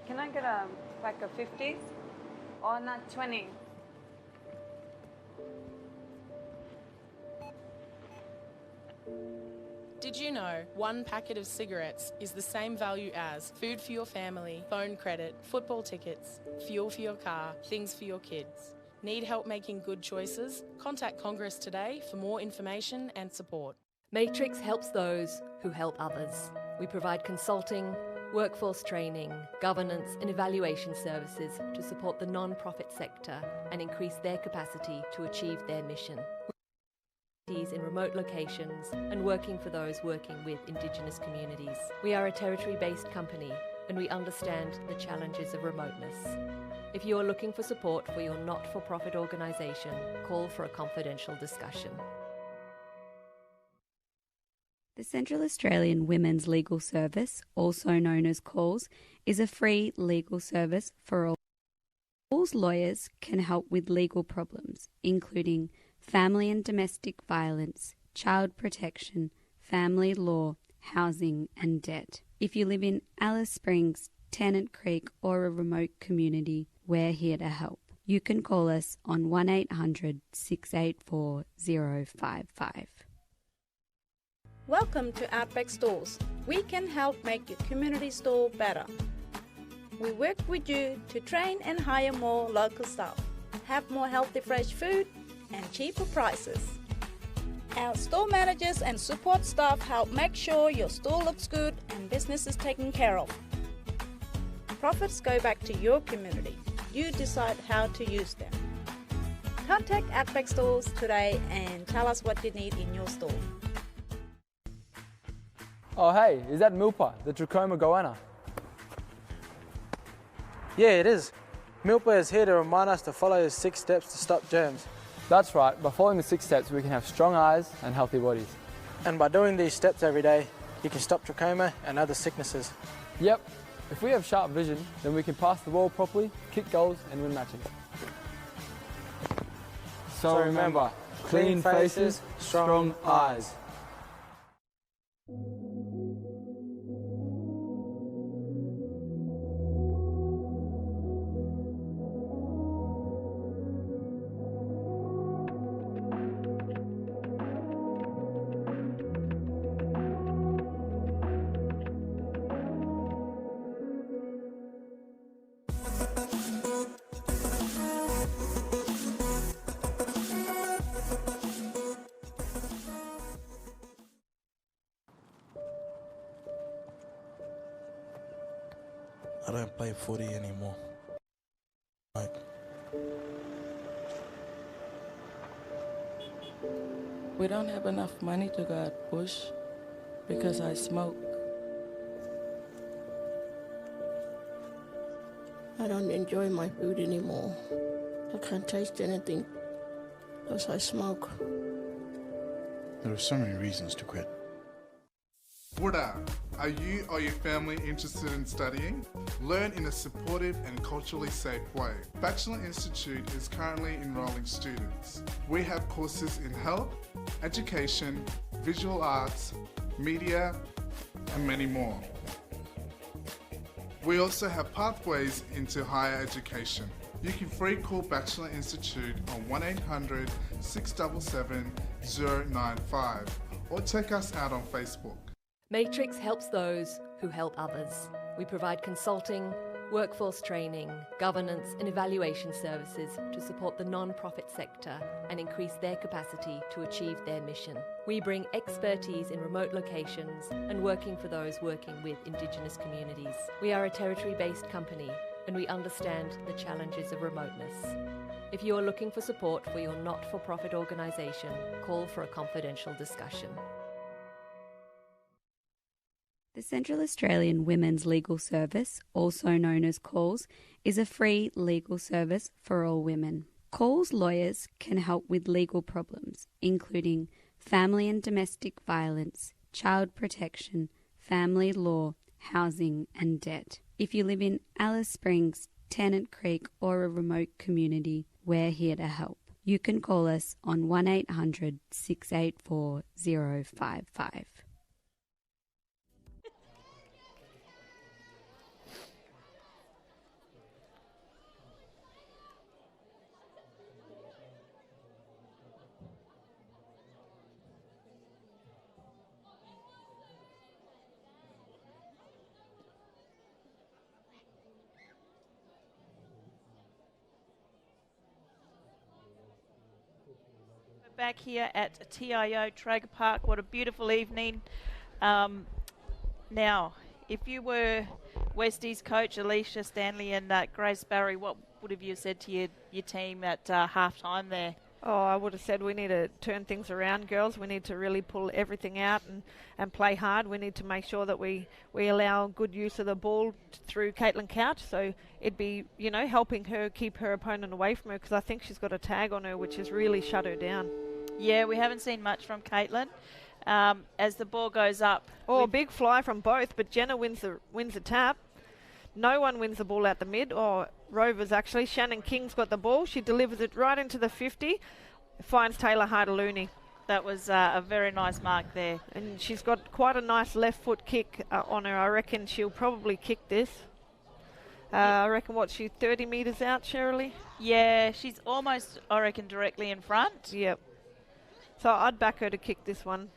Can I get a pack of 50s? Or not 20? Did you know one packet of cigarettes is the same value as food for your family, phone credit, football tickets, fuel for your car, things for your kids? Need help making good choices? Contact Congress today for more information and support. Matrix helps those who help others. We provide consulting, workforce training, governance and evaluation services to support the non-profit sector and increase their capacity to achieve their mission. In remote locations and working for those working with Indigenous communities. We are a territory-based company and we understand the challenges of remoteness. If you are looking for support for your not-for-profit organisation, call for a confidential discussion. The Central Australian Women's Legal Service, also known as CALS, is a free legal service for all. CALS lawyers can help with legal problems, including family and domestic violence, child protection, family law, housing and debt. If you live in Alice Springs, Tennant Creek or a remote community, we're here to help. You can call us on 1800 684 055. Welcome to Outback Stores. We can help make your community store better. We work with you to train and hire more local staff, have more healthy fresh food and cheaper prices. Our store managers and support staff help make sure your store looks good and business is taken care of. Profits go back to your community. You decide how to use them. Contact Outback Stores today and tell us what you need in your store. Oh hey, is that Milpa, the trachoma goanna? Yeah, it is. Milpa is here to remind us to follow the 6 steps to stop germs. That's right, by following the 6 steps we can have strong eyes and healthy bodies. And by doing these steps every day, you can stop trachoma and other sicknesses. Yep, if we have sharp vision, then we can pass the ball properly, kick goals and win matches. So remember, clean faces, strong eyes. I don't play footy anymore. We don't have enough money to go out bush because I smoke. I don't enjoy my food anymore. I can't taste anything because I smoke. There are so many reasons to quit. Buddha, are you or your family interested in studying? Learn in a supportive and culturally safe way. Batchelor Institute is currently enrolling students. We have courses in health, education, visual arts, media, and many more. We also have pathways into higher education. You can free call Batchelor Institute on 1800 677 095 or check us out on Facebook. Matrix helps those who help others. We provide consulting, workforce training, governance and evaluation services to support the non-profit sector and increase their capacity to achieve their mission. We bring expertise in remote locations and working for those working with Indigenous communities. We are a territory-based company and we understand the challenges of remoteness. If you are looking for support for your not-for-profit organisation, call for a confidential discussion. The Central Australian Women's Legal Service, also known as CALS, is a free legal service for all women. CALS lawyers can help with legal problems, including family and domestic violence, child protection, family law, housing and debt. If you live in Alice Springs, Tennant Creek or a remote community, we're here to help. You can call us on 1800 684 055. Back here at TIO Traeger Park. What a beautiful evening. Now, if you were Westies coach Alicia Stanley and Grace Barry, what would have you said to your team at half-time there? Oh, I would have said we need to turn things around, girls. We need to really pull everything out and play hard. We need to make sure that we allow good use of the ball through Caitlin Couch. So it'd be, helping her keep her opponent away from her, because I think she's got a tag on her which has really shut her down. Yeah, we haven't seen much from Caitlin. As the ball goes up. Oh, a big fly from both, but Jenna wins the tap. No one wins the ball out the mid. Oh, Rovers actually. Shannon King's got the ball. She delivers it right into the 50. Finds Taylor Harder-Looney. That was a very nice mark there. And she's got quite a nice left foot kick on her. I reckon she'll probably kick this. I reckon, she's 30 metres out, Shirley? Yeah, she's almost, I reckon, directly in front. Yep. So I'd back her to kick this one.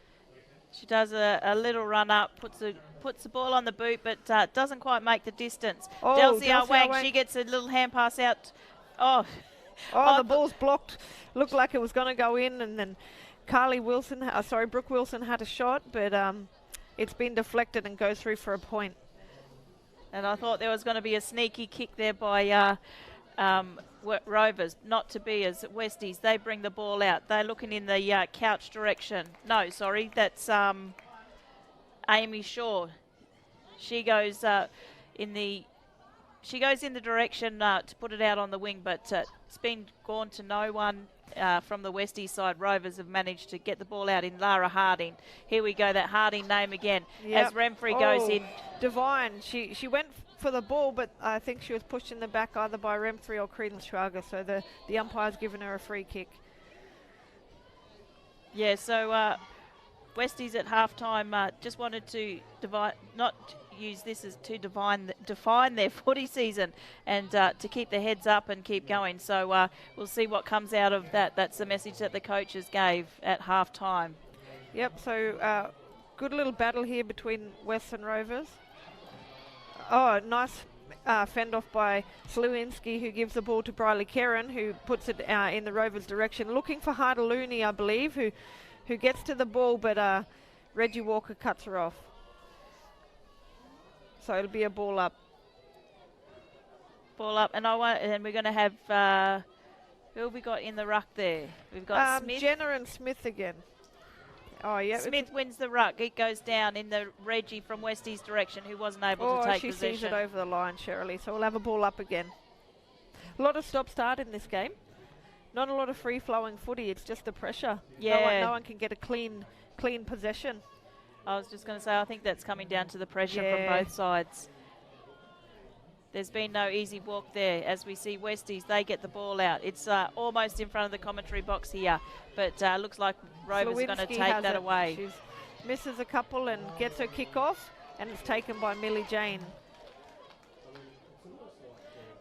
She does a little run up, puts the ball on the boot, but doesn't quite make the distance. Oh, Delcia Wang, she gets a little hand pass out. Oh, the ball's blocked. Looked like it was going to go in, and then Brooke Wilson had a shot, but it's been deflected and goes through for a point. And I thought there was going to be a sneaky kick there by Rovers, not to be, as Westies. They bring the ball out. They're looking in the Couch direction. No, sorry, that's Amy Shaw. She goes in the direction to put it out on the wing, but it's been gone to no one from the Westies side. Rovers have managed to get the ball out in Lara Harding. Here we go, that Harding name again. Yep. As Remfrey goes in. Divine, she went for the ball, but I think she was pushed in the back either by Remfrey or Credence Schwager, so the umpire's given her a free kick. Yeah, so Westies at halftime just wanted to use this as to define their footy season and to keep their heads up and keep going. So we'll see what comes out of that. That's the message that the coaches gave at halftime. Yep, so good little battle here between West and Rovers. Oh, nice fend off by Slewinski, who gives the ball to Briley Kerrin, who puts it in the Rovers' direction. Looking for Harder-Looney, I believe, who gets to the ball, but Reggie Walker cuts her off. So it'll be a ball up. Ball up, and we're going to have who have we got in the ruck there? We've got Smith. Jenna and Smith again. Oh, yeah. Smith wins the ruck. It goes down in the Reggie from Westie's direction, who wasn't able to take she possession. sees it over the line, Shirley. So we'll have a ball up again. A lot of stop-start in this game. Not a lot of free-flowing footy. It's just the pressure. Yeah. No one can get a clean possession. I was just going to say, I think that's coming down to the pressure from both sides. There's been no easy walk there. As we see Westies, they get the ball out. It's almost in front of the commentary box here, but looks like Rovers are going to take that away. She misses a couple and gets her kick off, and it's taken by Millie Jane.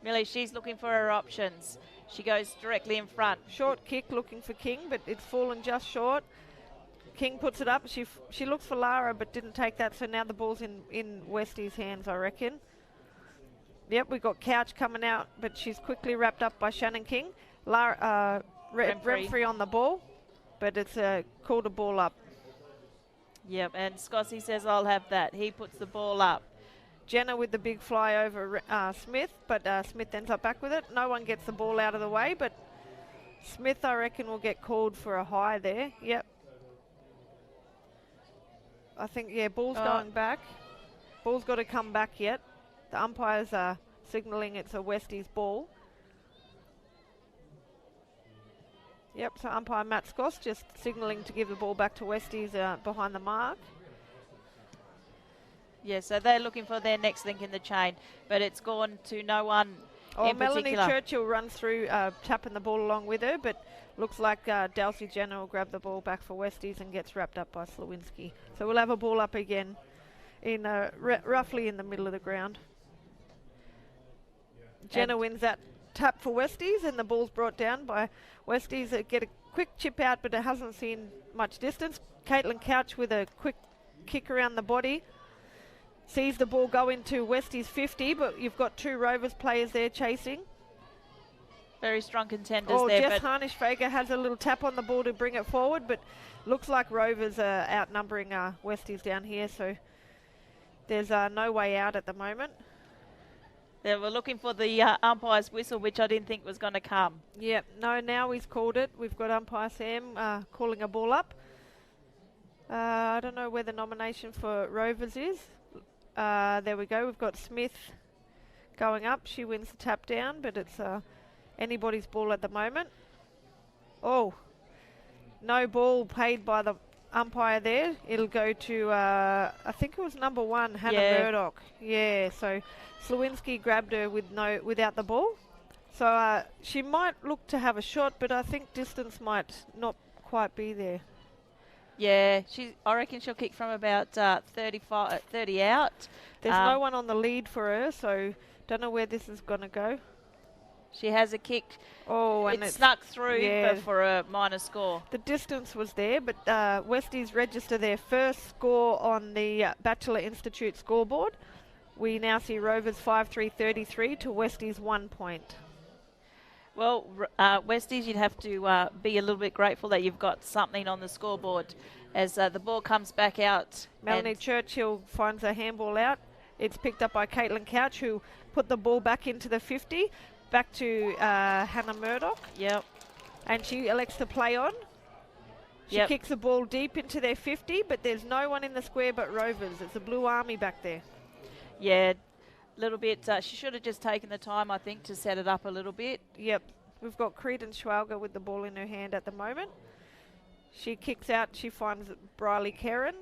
Millie, she's looking for her options. She goes directly in front. Short kick looking for King, but it's fallen just short. King puts it up. She looks for Lara but didn't take that, so now the ball's in Westie's hands, I reckon. Yep, we've got Couch coming out, but she's quickly wrapped up by Shannon King. Lara, Remfrey on the ball, but it's called a ball up. Yep, and Scotty says, I'll have that. He puts the ball up. Jenna with the big fly over Smith, but Smith ends up back with it. No one gets the ball out of the way, but Smith, I reckon, will get called for a high there. Yep. I think, yeah, ball's going back. Ball's got to come back yet. The umpires are signalling it's a Westies ball. Yep, so umpire Matt Scoss just signalling to give the ball back to Westies behind the mark. Yeah, so they're looking for their next link in the chain, but it's gone to no one in Melanie particular. Churchill runs through, tapping the ball along with her, but looks like Delsey Jenner will grab the ball back for Westies and gets wrapped up by Slawinski. So we'll have a ball up again in roughly in the middle of the ground. Jenna wins that tap for Westies, and the ball's brought down by Westies. Get a quick chip out, but it hasn't seen much distance. Caitlin Couch with a quick kick around the body. Sees the ball go into Westies 50, but you've got two Rovers players there chasing. Very strong contenders there. Jess Harnish-Fager has a little tap on the ball to bring it forward, but looks like Rovers are outnumbering Westies down here, so there's no way out at the moment. They were looking for the umpire's whistle, which I didn't think was going to come. Yep, no, now he's called it. We've got umpire Sam calling a ball up. I don't know where the nomination for Rovers is. There we go. We've got Smith going up. She wins the tap down, but it's anybody's ball at the moment. Oh, no ball paid by the umpire there. It'll go to, I think it was number 1, Hannah Murdoch. Yeah, so Slawinski grabbed her without the ball. So she might look to have a shot, but I think distance might not quite be there. Yeah, I reckon she'll kick from about 30 out. There's no one on the lead for her, so don't know where this is going to go. She has a kick. Oh, and it snuck through, but for a minor score. The distance was there, but Westies register their first score on the Batchelor Institute scoreboard. We now see Rovers 5-3-33 to Westies 1 point. Well, Westies, you'd have to be a little bit grateful that you've got something on the scoreboard as the ball comes back out. Melanie Churchill finds a handball out. It's picked up by Caitlin Couch, who put the ball back into the 50, back to Hannah Murdoch. Yep. And she elects to play on. She kicks the ball deep into their 50, but there's no one in the square but Rovers. It's a Blue Army back there. Yeah. Little bit, she should have just taken the time, I think, to set it up a little bit. Yep, we've got Creedon Schwalger with the ball in her hand at the moment. She kicks out, she finds Briley Kerrin.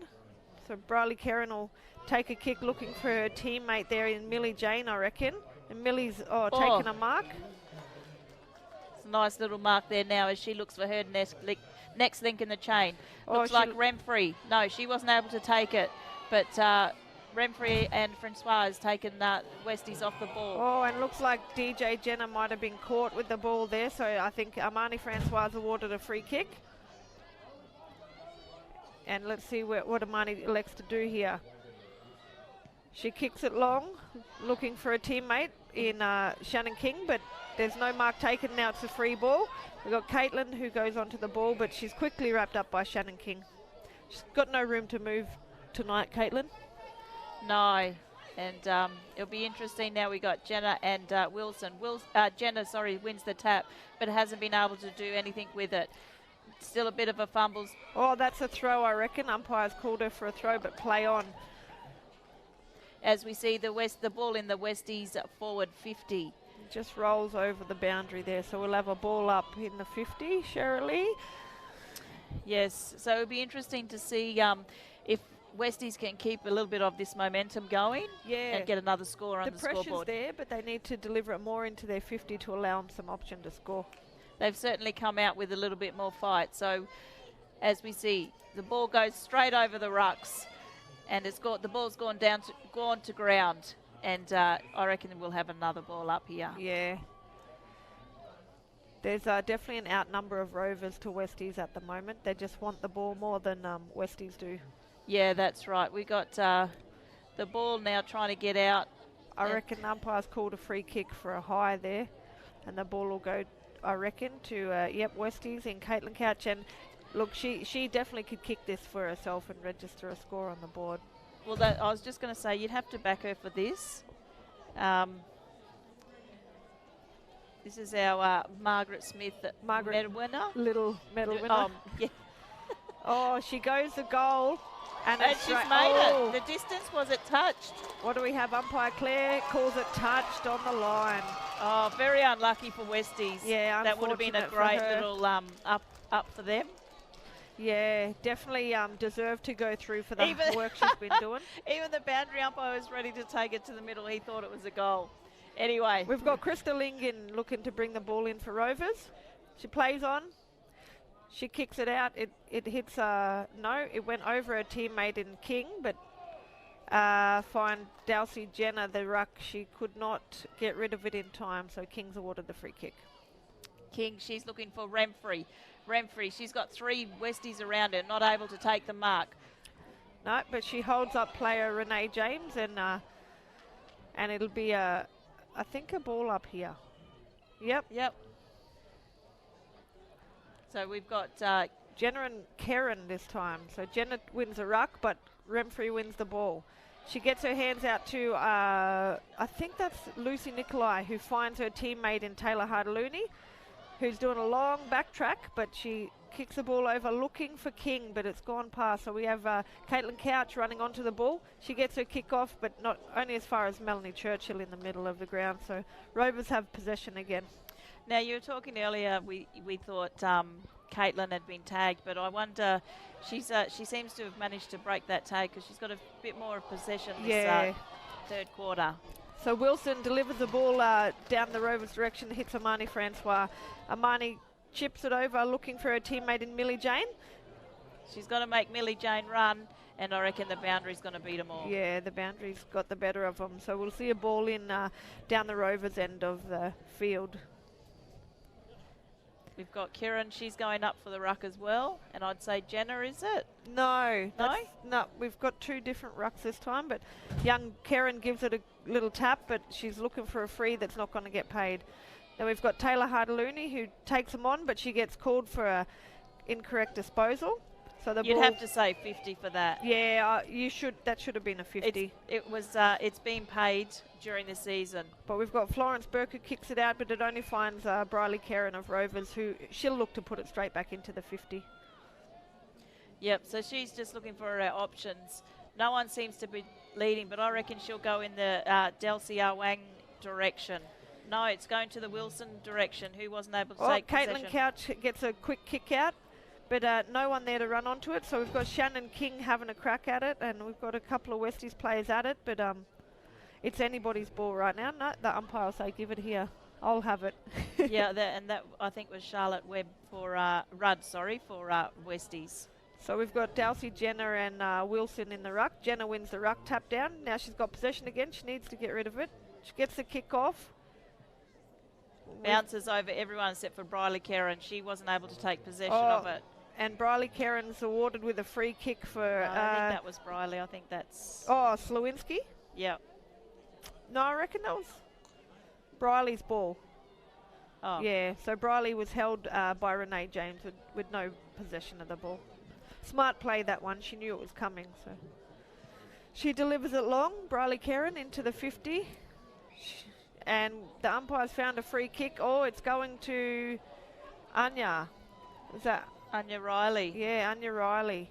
So Briley Kerrin will take a kick looking for her teammate there in Millie Jane, I reckon. And Millie's taking a mark. It's a nice little mark there now as she looks for her next link in the chain. Looks like Remfrey. No, she wasn't able to take it, but Remfrey and Francois has taken Westies off the ball. Oh, and looks like DJ Jenner might have been caught with the ball there, so I think Armani Francois awarded a free kick. And let's see what Armani elects to do here. She kicks it long, looking for a teammate in Shannon King, but there's no mark taken. Now it's a free ball. We've got Caitlin who goes onto the ball, but she's quickly wrapped up by Shannon King. She's got no room to move tonight, Caitlin. No, and it'll be interesting now. We got Jenna and Wilson. Jenna, wins the tap, but hasn't been able to do anything with it. Still a bit of a fumble. Oh, that's a throw, I reckon. Umpire's called her for a throw, but play on. As we see the ball in the Westies forward 50. It just rolls over the boundary there, so we'll have a ball up in the 50, Shirley. Yes, so it'll be interesting to see if Westies can keep a little bit of this momentum going and get another score on the scoreboard. The pressure's there, but they need to deliver it more into their 50 to allow them some option to score. They've certainly come out with a little bit more fight. So as we see, the ball goes straight over the rucks and the ball's gone to ground. And I reckon we'll have another ball up here. Yeah. There's definitely an outnumber of Rovers to Westies at the moment. They just want the ball more than Westies do. Yeah, that's right. We got the ball now trying to get out. I reckon the umpire's called a free kick for a high there, and the ball will go, I reckon, to Westies in Caitlin Couch. And look, she definitely could kick this for herself and register a score on the board. Well, I was just going to say, you'd have to back her for this. This is our Margaret Smith medal winner. Little medal winner. Yeah. Oh, she goes the goal. And she's made it. The distance, was it touched? What do we have? Umpire Claire calls it touched on the line. Oh, very unlucky for Westies. Yeah, that would have been a great little up for them. Yeah, definitely deserved to go through for the work she's been doing. Even the boundary umpire was ready to take it to the middle. He thought it was a goal. Anyway. We've got Krista Lingen looking to bring the ball in for Rovers. She plays on. She kicks it out. It hits, no, it went over her teammate in King, but find Dulcie Jenner, the ruck. She could not get rid of it in time, so King's awarded the free kick. King, she's looking for Remfrey. She's got 3 Westies around her, not able to take the mark. No, but she holds up player Renee James, and it'll be I think a ball up here. Yep. So we've got Jenna and Karen this time. So Jenna wins a ruck, but Remfrey wins the ball. She gets her hands out to, I think that's Lucy Nicolai, who finds her teammate in Taylor Hardalooney, who's doing a long backtrack, but she kicks the ball over looking for King, but it's gone past. So we have Caitlin Couch running onto the ball. She gets her kick off, but not only as far as Melanie Churchill in the middle of the ground. So Rovers have possession again. Now, you were talking earlier, we thought Caitlin had been tagged, but I wonder, she seems to have managed to break that tag because she's got a bit more of possession this third quarter. So Wilson delivers the ball down the Rovers direction, hits Amani Francois. Amani chips it over, looking for her teammate in Millie Jane. She's got to make Millie Jane run, and I reckon the boundary's going to beat them all. Yeah, the boundary's got the better of them. So we'll see a ball in down the Rovers end of the field. We've got Kieran, she's going up for the ruck as well, and I'd say Jenna, is it? No, we've got 2 different rucks this time, but young Karen gives it a little tap, but she's looking for a free that's not going to get paid. Then we've got Taylor Hardalooney, who takes them on, but she gets called for a incorrect disposal. So the You'd ball, have to say 50 for that. Yeah, you should. That should have been a 50. It's been paid during the season. But we've got Florence Burke who kicks it out, but it only finds Briley Karen of Rovers, who she'll look to put it straight back into the 50. Yep. So she's just looking for her options. No one seems to be leading, but I reckon she'll go in the Delcy Awang direction. No, it's going to the Wilson direction, who wasn't able to take possession. Caitlin Couch gets a quick kick out. But no one there to run onto it, so we've got Shannon King having a crack at it, and we've got a couple of Westies players at it, but it's anybody's ball right now. No, the umpire will say, give it here. I'll have it. Yeah, that I think was Charlotte Webb for Rudd, for Westies. So we've got Dulcie, Jenner, and Wilson in the ruck. Jenner wins the ruck, tap down. Now she's got possession again. She needs to get rid of it. She gets the kick off. Bounces over everyone except for Briley Karen. She wasn't able to take possession of it. And Briley Karen's awarded with a free kick for... No, I think that was Briley. I think that's... Oh, Slawinski? Yeah. No, I reckon that was Briley's ball. Oh. Yeah, so Briley was held by Renee James with no possession of the ball. Smart play, that one. She knew it was coming, so... She delivers it long, Briley Karen, into the 50. And the umpire's found a free kick. Oh, it's going to Anya. Is that... Anya Riley. Yeah, Anya Riley.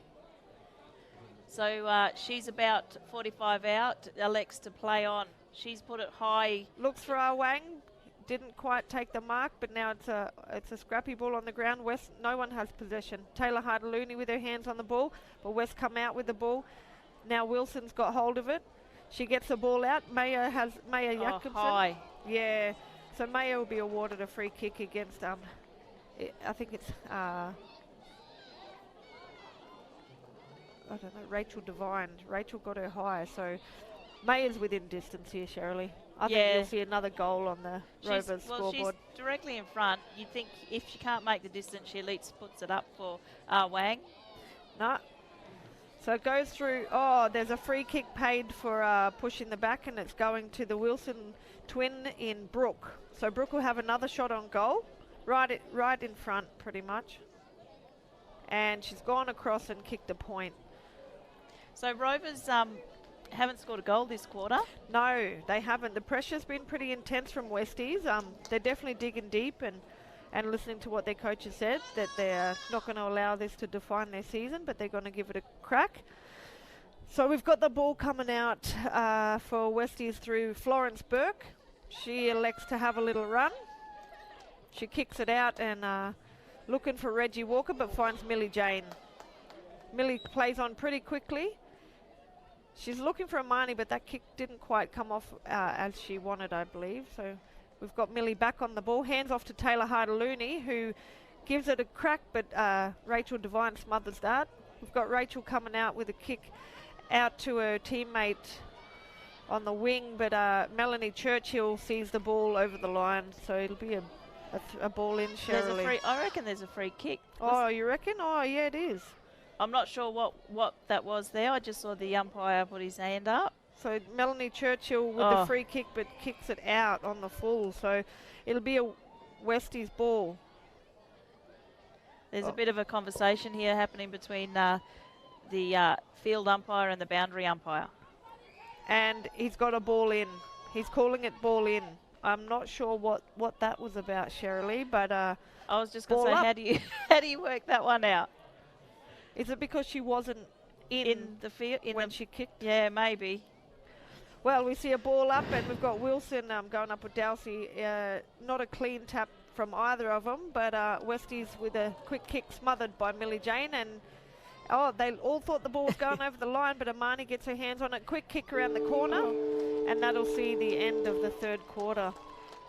So she's about 45 out. Alex to play on. She's put it high. Looks for Awang. Didn't quite take the mark, but now it's a scrappy ball on the ground. West, no one has possession. Taylor Hardalooney with her hands on the ball, but West come out with the ball. Now Wilson's got hold of it. She gets the ball out. Maya Jacobson. High. Yeah. So Maya will be awarded a free kick against I think it's I don't know, Rachel Devine. Rachel got her high, so Maya's within distance here, Shirley. I think you'll see another goal on the Rovers scoreboard. She's directly in front. You'd think if she can't make the distance, she at least puts it up for Wang. No. So it goes through. Oh, there's a free kick paid for pushing the back, and it's going to the Wilson twin in Brooke. So Brooke will have another shot on goal, right in front pretty much. And she's gone across and kicked a point. So Rovers haven't scored a goal this quarter? No, they haven't. The pressure's been pretty intense from Westies. They're definitely digging deep and listening to what their coaches said, that they're not going to allow this to define their season, but they're going to give it a crack. So we've got the ball coming out for Westies through Florence Burke. She elects to have a little run. She kicks it out and looking for Reggie Walker, but finds Millie Jane. Millie plays on pretty quickly. She's looking for Amani, but that kick didn't quite come off as she wanted, I believe. So we've got Millie back on the ball. Hands off to Taylor Harder-Looney, who gives it a crack, but Rachel Devine smothers that. We've got Rachel coming out with a kick out to her teammate on the wing, but Melanie Churchill sees the ball over the line, so it'll be a ball in, Shirley. I reckon there's a free kick. Oh, you reckon? Oh, yeah, it is. I'm not sure what that was there. I just saw the umpire put his hand up. So Melanie Churchill with the free kick, but kicks it out on the full. So it'll be a Westies ball. There's a bit of a conversation here happening between the field umpire and the boundary umpire. And he's got a ball in. He's calling it ball in. I'm not sure what that was about, Shirley, but I was just going to say, how do you work that one out? Is it because she wasn't in the field when she kicked? Yeah, maybe. Well, we see a ball up, and we've got Wilson going up with Dowsey. Not a clean tap from either of them, but Westies with a quick kick smothered by Millie Jane. And they all thought the ball was going over the line, but Amani gets her hands on it. Quick kick around the corner, and that'll see the end of the third quarter.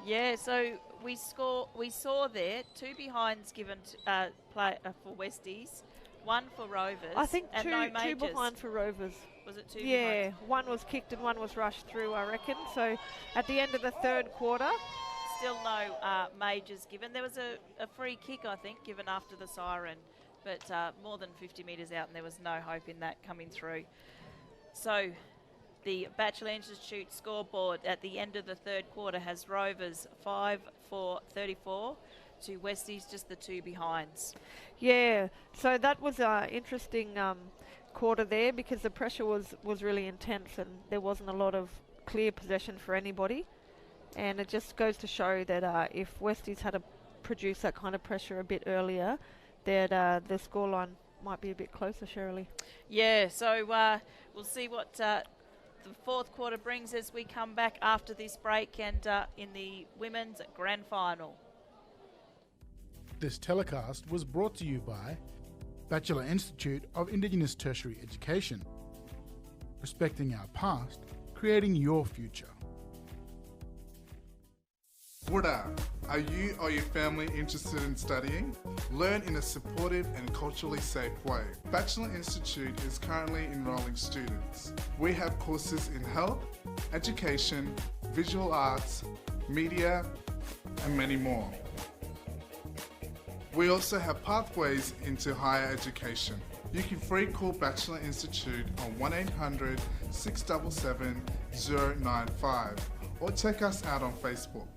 Yeah, so we saw there 2 behinds given for Westies. 1 for Rovers. I think and two behind for Rovers. Was it 2 Yeah, behind? one was kicked and one was rushed through, I reckon. So at the end of the third quarter. Still no majors given. There was a free kick, I think, given after the siren, but more than 50 metres out, and there was no hope in that coming through. So the Batchelor Institute scoreboard at the end of the third quarter has Rovers 5 for 34. To Westies, just the 2 behinds. Yeah, so that was an interesting quarter there because the pressure was really intense and there wasn't a lot of clear possession for anybody. And it just goes to show that if Westies had to produce that kind of pressure a bit earlier, that the scoreline might be a bit closer, Shirley. Yeah, so we'll see what the fourth quarter brings as we come back after this break and in the women's grand final. This telecast was brought to you by Batchelor Institute of Indigenous Tertiary Education. Respecting our past, creating your future. Wura, are you or your family interested in studying? Learn in a supportive and culturally safe way. Batchelor Institute is currently enrolling students. We have courses in health, education, visual arts, media, and many more. We also have pathways into higher education. You can free call Batchelor Institute on 1800 677 095 or check us out on Facebook.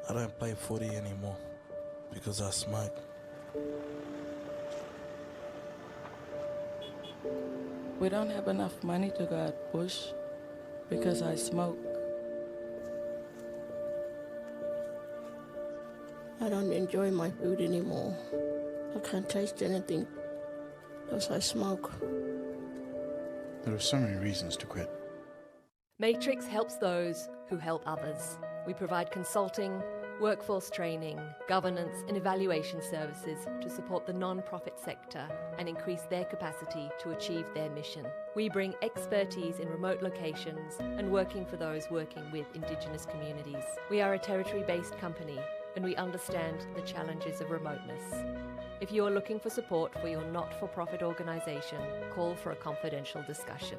I don't play footy anymore because I smoke. We don't have enough money to go out bush because I smoke. I don't enjoy my food anymore. I can't taste anything because I smoke. There are so many reasons to quit. Matrix helps those who help others. We provide consulting, workforce training, governance and evaluation services to support the non-profit sector and increase their capacity to achieve their mission. We bring expertise in remote locations and working for those working with Indigenous communities. We are a territory-based company and we understand the challenges of remoteness. If you are looking for support for your not-for-profit organisation, call for a confidential discussion.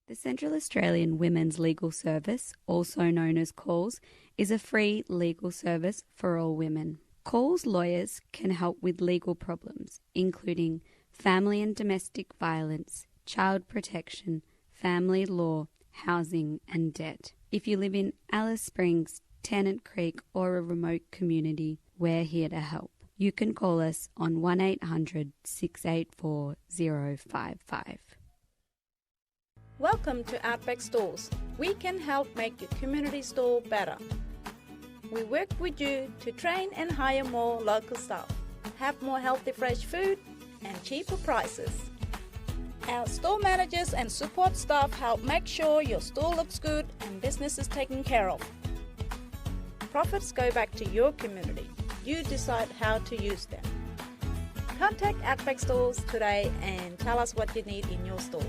The Central Australian Women's Legal Service, also known as CALS, is a free legal service for all women. CALS lawyers can help with legal problems, including family and domestic violence, child protection, family law, housing and debt. If you live in Alice Springs, Tennant Creek or a remote community, we're here to help. You can call us on 1800 684 055. Welcome to Outback Stores. We can help make your community store better. We work with you to train and hire more local staff, have more healthy fresh food and cheaper prices. Our store managers and support staff help make sure your store looks good and business is taken care of. Profits go back to your community. You decide how to use them. Contact Outback Stores today and tell us what you need in your store.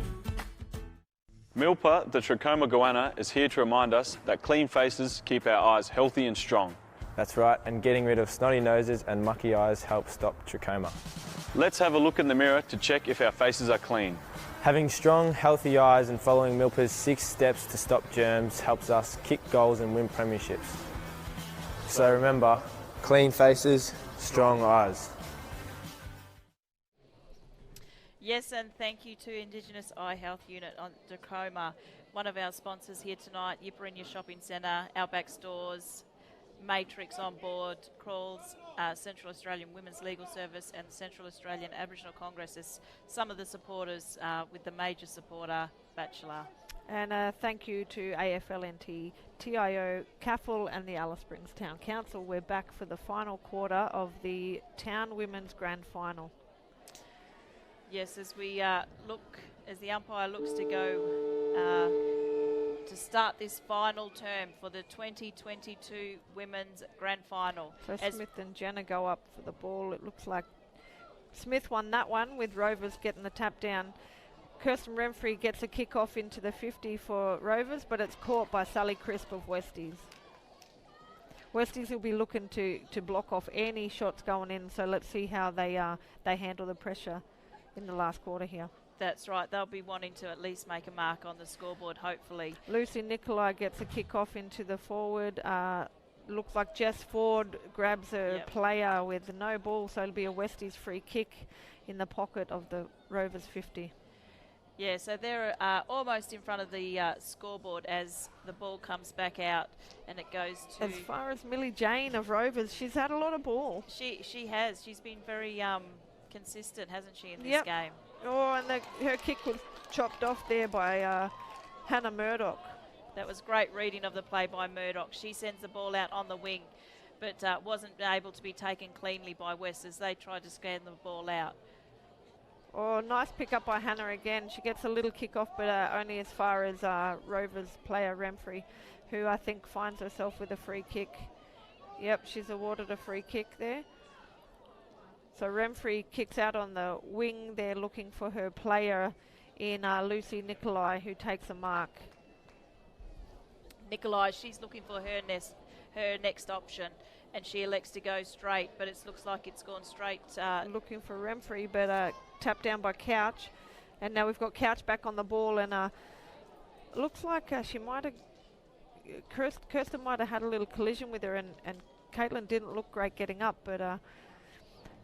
Milpa, the trachoma goanna, is here to remind us that clean faces keep our eyes healthy and strong. That's right, and getting rid of snotty noses and mucky eyes helps stop trachoma. Let's have a look in the mirror to check if our faces are clean. Having strong, healthy eyes and following Milpa's 6 steps to stop germs helps us kick goals and win premierships. So remember, clean faces, strong eyes. Yes, and thank you to Indigenous Eye Health Unit on Tacoma, one of our sponsors here tonight, Yeperenye Shopping Centre, Outback Stores, Matrix on board, Crawls, Central Australian Women's Legal Service and Central Australian Aboriginal Congress as some of the supporters with the major supporter, Batchelor. And thank you to AFLNT, TIO CAFL and the Alice Springs Town Council. We're back for the final quarter of the Town Women's Grand Final. Yes, as we as the umpire looks to go to start this final term for the 2022 Women's Grand Final. So Smith and Jenna go up for the ball. It looks like Smith won that one with Rovers getting the tap down. Kirsten Remfrey gets a kick off into the 50 for Rovers, but it's caught by Sally Crisp of Westies. Westies will be looking to block off any shots going in, so let's see how they handle the pressure in the last quarter here. That's right, they'll be wanting to at least make a mark on the scoreboard, hopefully. Lucy Nicolai gets a kick off into the forward. Looks like Jess Ford grabs a player with no ball, so it'll be a Westies free kick in the pocket of the Rovers 50. Yeah, so they're almost in front of the scoreboard as the ball comes back out and it goes to... As far as Millie Jane of Rovers, she's had a lot of ball. She has. She's been very consistent, hasn't she, in this game? Oh, and her kick was chopped off there by Hannah Murdoch. That was great reading of the play by Murdoch. She sends the ball out on the wing, but wasn't able to be taken cleanly by West as they tried to scan the ball out. Oh, nice pick up by Hannah again. She gets a little kick off, but only as far as Rovers player Remfrey, who I think finds herself with a free kick. Yep, she's awarded a free kick there. So Remfrey kicks out on the wing. They're looking for her player in Lucy Nicolai, who takes a mark. Nicolai, she's looking for her next option, and she elects to go straight, but it looks like it's gone straight. Looking for Remfrey, but tapped down by Couch. And now we've got Couch back on the ball, and looks like she might have... Kirsten might have had a little collision with her, and Caitlin didn't look great getting up, but...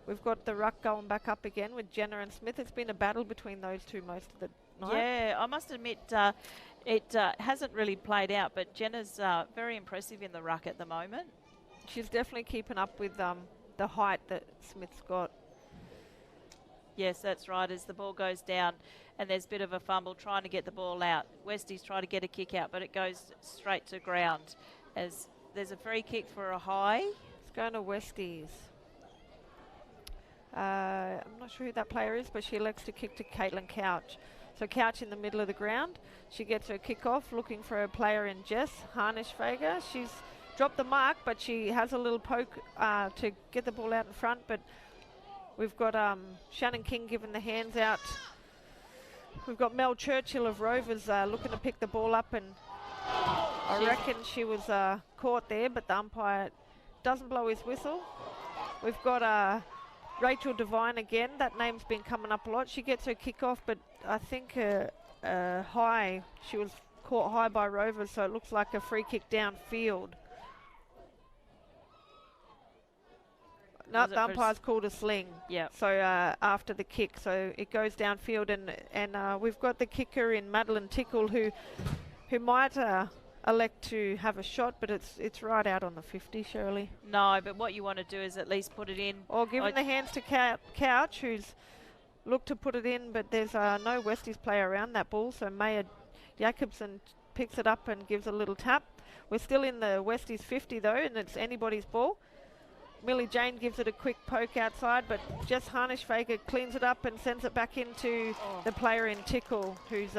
We've got the ruck going back up again with Jenna and Smith. It's been a battle between those two most of the night. Yeah, I must admit it hasn't really played out, but Jenna's very impressive in the ruck at the moment. She's definitely keeping up with the height that Smith's got. Yes, that's right, as the ball goes down and there's a bit of a fumble trying to get the ball out. Westie's trying to get a kick out, but it goes straight to ground as there's a free kick for a high. It's going to Westies. I'm not sure who that player is, but she elects to kick to Caitlin Couch. So Couch in the middle of the ground. She gets her kick off, looking for a player in Jess Harnischweger. She's dropped the mark, but she has a little poke to get the ball out in front. But we've got Shannon King giving the hands out. We've got Mel Churchill of Rovers looking to pick the ball up, and I reckon she was caught there, but the umpire doesn't blow his whistle. We've got Rachel Devine again. That name's been coming up a lot. She gets her kick off, but I think high. She was caught high by Rovers, so it looks like a free kick downfield. No, the umpire's called a sling. Yeah. So after the kick, so it goes downfield, and we've got the kicker in Madeline Tickle who might elect to have a shot, but it's right out on the 50, Shirley. No, but what you want to do is at least put it in. Or giving the hands to Couch, who's looked to put it in, but there's no Westies player around that ball, so Maya Jacobson picks it up and gives a little tap. We're still in the Westies 50 though, and it's anybody's ball. Millie Jane gives it a quick poke outside, but Jess Harnischweger cleans it up and sends it back into the player in Tickle, who's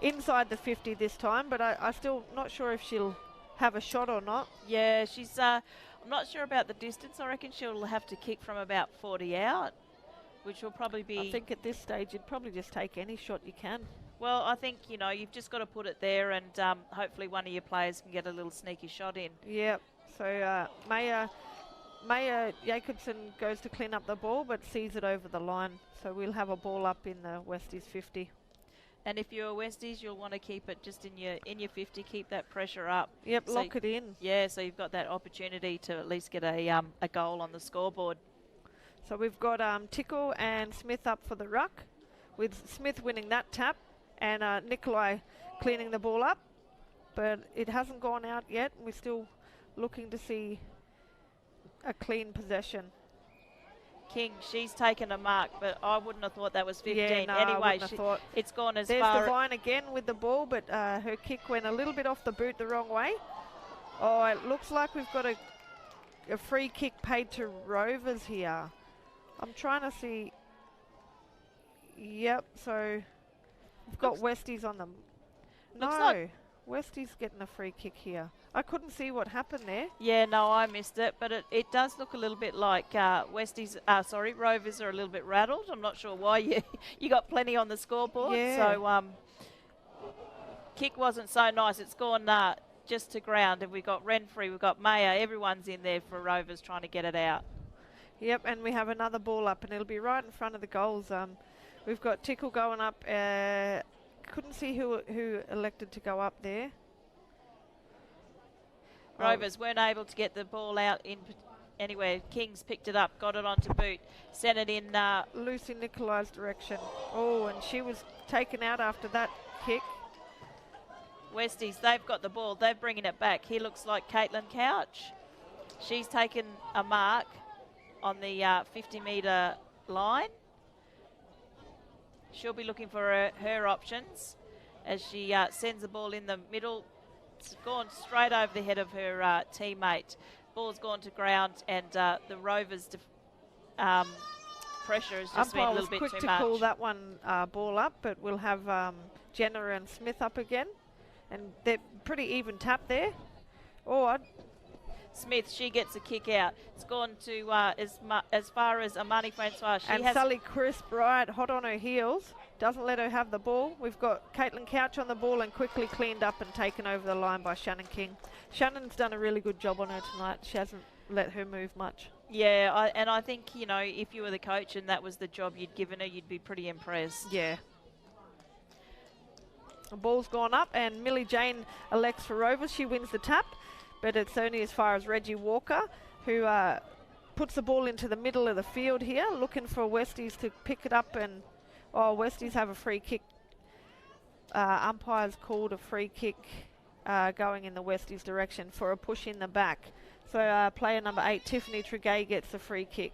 inside the 50 this time, but I'm still not sure if she'll have a shot or not. Yeah, she's. I'm not sure about the distance. I reckon she'll have to kick from about 40 out, which will probably be. I think at this stage you'd probably just take any shot you can. Well, I think you've just got to put it there, and hopefully one of your players can get a little sneaky shot in. Yep. So Maya Jacobson goes to clean up the ball, but sees it over the line. So we'll have a ball up in the Westies 50. And if you're Westies, you'll want to keep it just in your 50, keep that pressure up. Yep, so lock it in. Yeah, so you've got that opportunity to at least get a goal on the scoreboard. So we've got Tickle and Smith up for the ruck, with Smith winning that tap, and Nikolai cleaning the ball up. But it hasn't gone out yet. We're still looking to see a clean possession. King, she's taken a mark, but I wouldn't have thought that was 15. Yeah, no, anyway, it's gone as far. There's Devine again with the ball, but her kick went a little bit off the boot the wrong way. Oh, it looks like we've got a free kick paid to Rovers here. I'm trying to see. Yep, so we've got Westies on them. No, Westies getting a free kick here. I couldn't see what happened there. Yeah, no, I missed it, but it does look a little bit like Rovers are a little bit rattled. I'm not sure why you got plenty on the scoreboard. Yeah. So kick wasn't so nice. It's gone just to ground, and we've got Renfrey, we've got Maya. Everyone's in there for Rovers trying to get it out. Yep, and we have another ball up, and it'll be right in front of the goals. We've got Tickle going up. Couldn't see who elected to go up there. Rovers weren't able to get the ball out in anywhere. Kings picked it up, got it onto boot, sent it in. Lucy Nicolai's direction. Oh, and she was taken out after that kick. Westies, they've got the ball. They're bringing it back. He looks like Caitlin Couch. She's taken a mark on the 50-metre line. She'll be looking for her options as she sends the ball in the middle. It's gone straight over the head of her teammate. Ball's gone to ground, and the Rovers' pressure has just been a little bit too much. Quick to call that one ball up, but we'll have Jenna and Smith up again, and they're pretty even tap there. Smith, she gets a kick out. It's gone to as far as Amani Francois. And Sally Crisp, right, hot on her heels. Doesn't let her have the ball. We've got Caitlin Couch on the ball and quickly cleaned up and taken over the line by Shannon King. Shannon's done a really good job on her tonight. She hasn't let her move much. Yeah, I think, if you were the coach and that was the job you'd given her, you'd be pretty impressed. Yeah. The ball's gone up, and Millie Jane elects for Rovers. She wins the tap, but it's only as far as Reggie Walker, who puts the ball into the middle of the field here, looking for Westies to pick it up, and Westies have a free kick. Umpire's called a free kick going in the Westies direction for a push in the back. So player number 8, Tiffany Tregay, gets the free kick.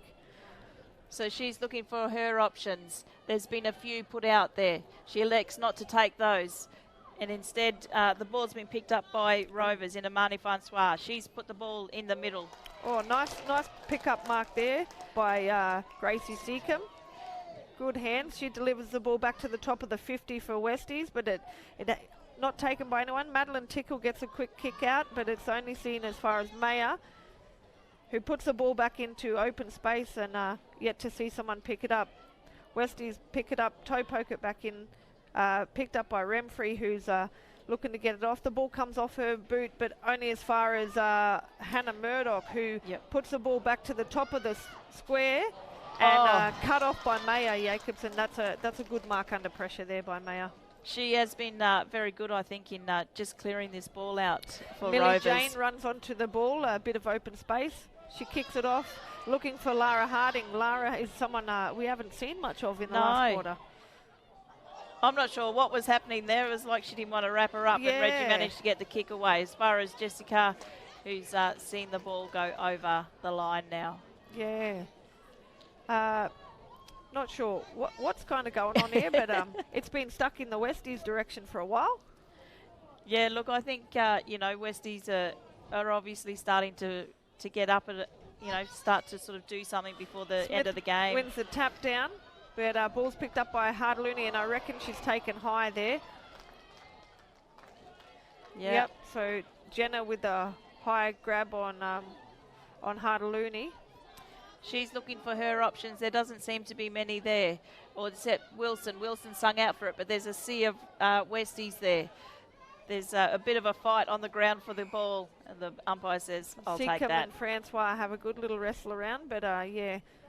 So she's looking for her options. There's been a few put out there. She elects not to take those. And instead, the ball's been picked up by Rovers in Amani Francois. She's put the ball in the middle. Oh, nice pick-up mark there by Gracie Seacombe. Good hands. She delivers the ball back to the top of the 50 for Westies, but it not taken by anyone. Madeline Tickle gets a quick kick out, but it's only seen as far as Maya, who puts the ball back into open space and yet to see someone pick it up. Westies pick it up, toe poke it back in, picked up by Remfrey, who's looking to get it off. The ball comes off her boot, but only as far as Hannah Murdoch, who puts the ball back to the top of the square and cut off by Maya Jacobson. That's a good mark under pressure there by Maya. She has been very good, I think, in just clearing this ball out for Millie Rovers. Jane runs onto the ball, a bit of open space. She kicks it off, looking for Lara Harding. Lara is someone we haven't seen much of in the last quarter. I'm not sure what was happening there. It was like she didn't want to wrap her up, and Reggie managed to get the kick away. As far as Jessica, who's seen the ball go over the line now. Yeah. Not sure what's kind of going on here, but it's been stuck in the Westies direction for a while. Yeah, look, I think, Westies are obviously starting to get up and, start to sort of do something before the end of the game. Wins the tap down, but ball's picked up by Hardalooni, and I reckon she's taken high there. Yep, so Jenna with the high grab on Hardalooni. She's looking for her options. There doesn't seem to be many there. Or except Wilson. Wilson sung out for it, but there's a sea of Westies there. There's a bit of a fight on the ground for the ball, and the umpire says, I'll take that. and Francois have a good little wrestle around, but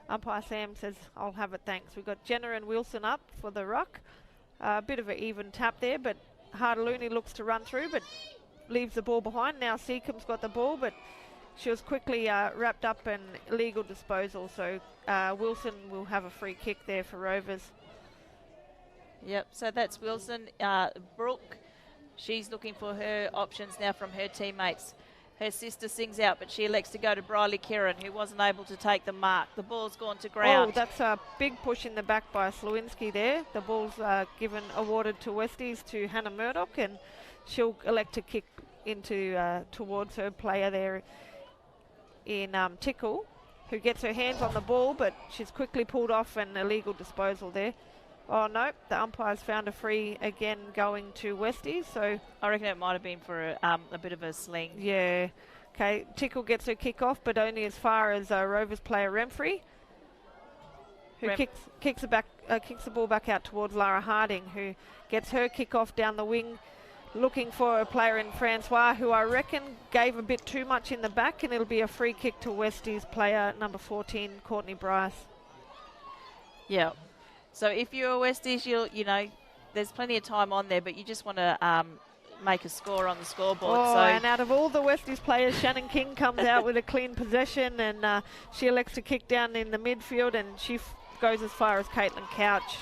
umpire Sam says, I'll have it, thanks. We've got Jenna and Wilson up for the ruck. A bit of an even tap there, but Hardalooni looks to run through, but leaves the ball behind. Now Seacombe's got the ball, but she was quickly wrapped up in illegal disposal, so Wilson will have a free kick there for Rovers. Yep, so that's Wilson. Brooke, she's looking for her options now from her teammates. Her sister sings out, but she elects to go to Briley Kieran, who wasn't able to take the mark. The ball's gone to ground. Oh, that's a big push in the back by Slewinski there. The ball's awarded to Westies to Hannah Murdoch, and she'll elect to kick into towards her player there in Tickle, who gets her hands on the ball, but she's quickly pulled off an illegal disposal there. Oh no, the umpire's found a free again going to Westies, so I reckon it might have been for a bit of a sling. Yeah. Okay, Tickle gets her kick off, but only as far as Rovers player Remfrey, who kicks the ball back out towards Lara Harding, who gets her kick off down the wing, looking for a player in Francois, who I reckon gave a bit too much in the back, and it'll be a free kick to Westies player number 14, Courtney Bryce. Yeah. So if you're a Westies, there's plenty of time on there, but you just want to make a score on the scoreboard. And out of all the Westies players, Shannon King comes out with a clean possession, and she elects to kick down in the midfield, and she goes as far as Caitlin Couch.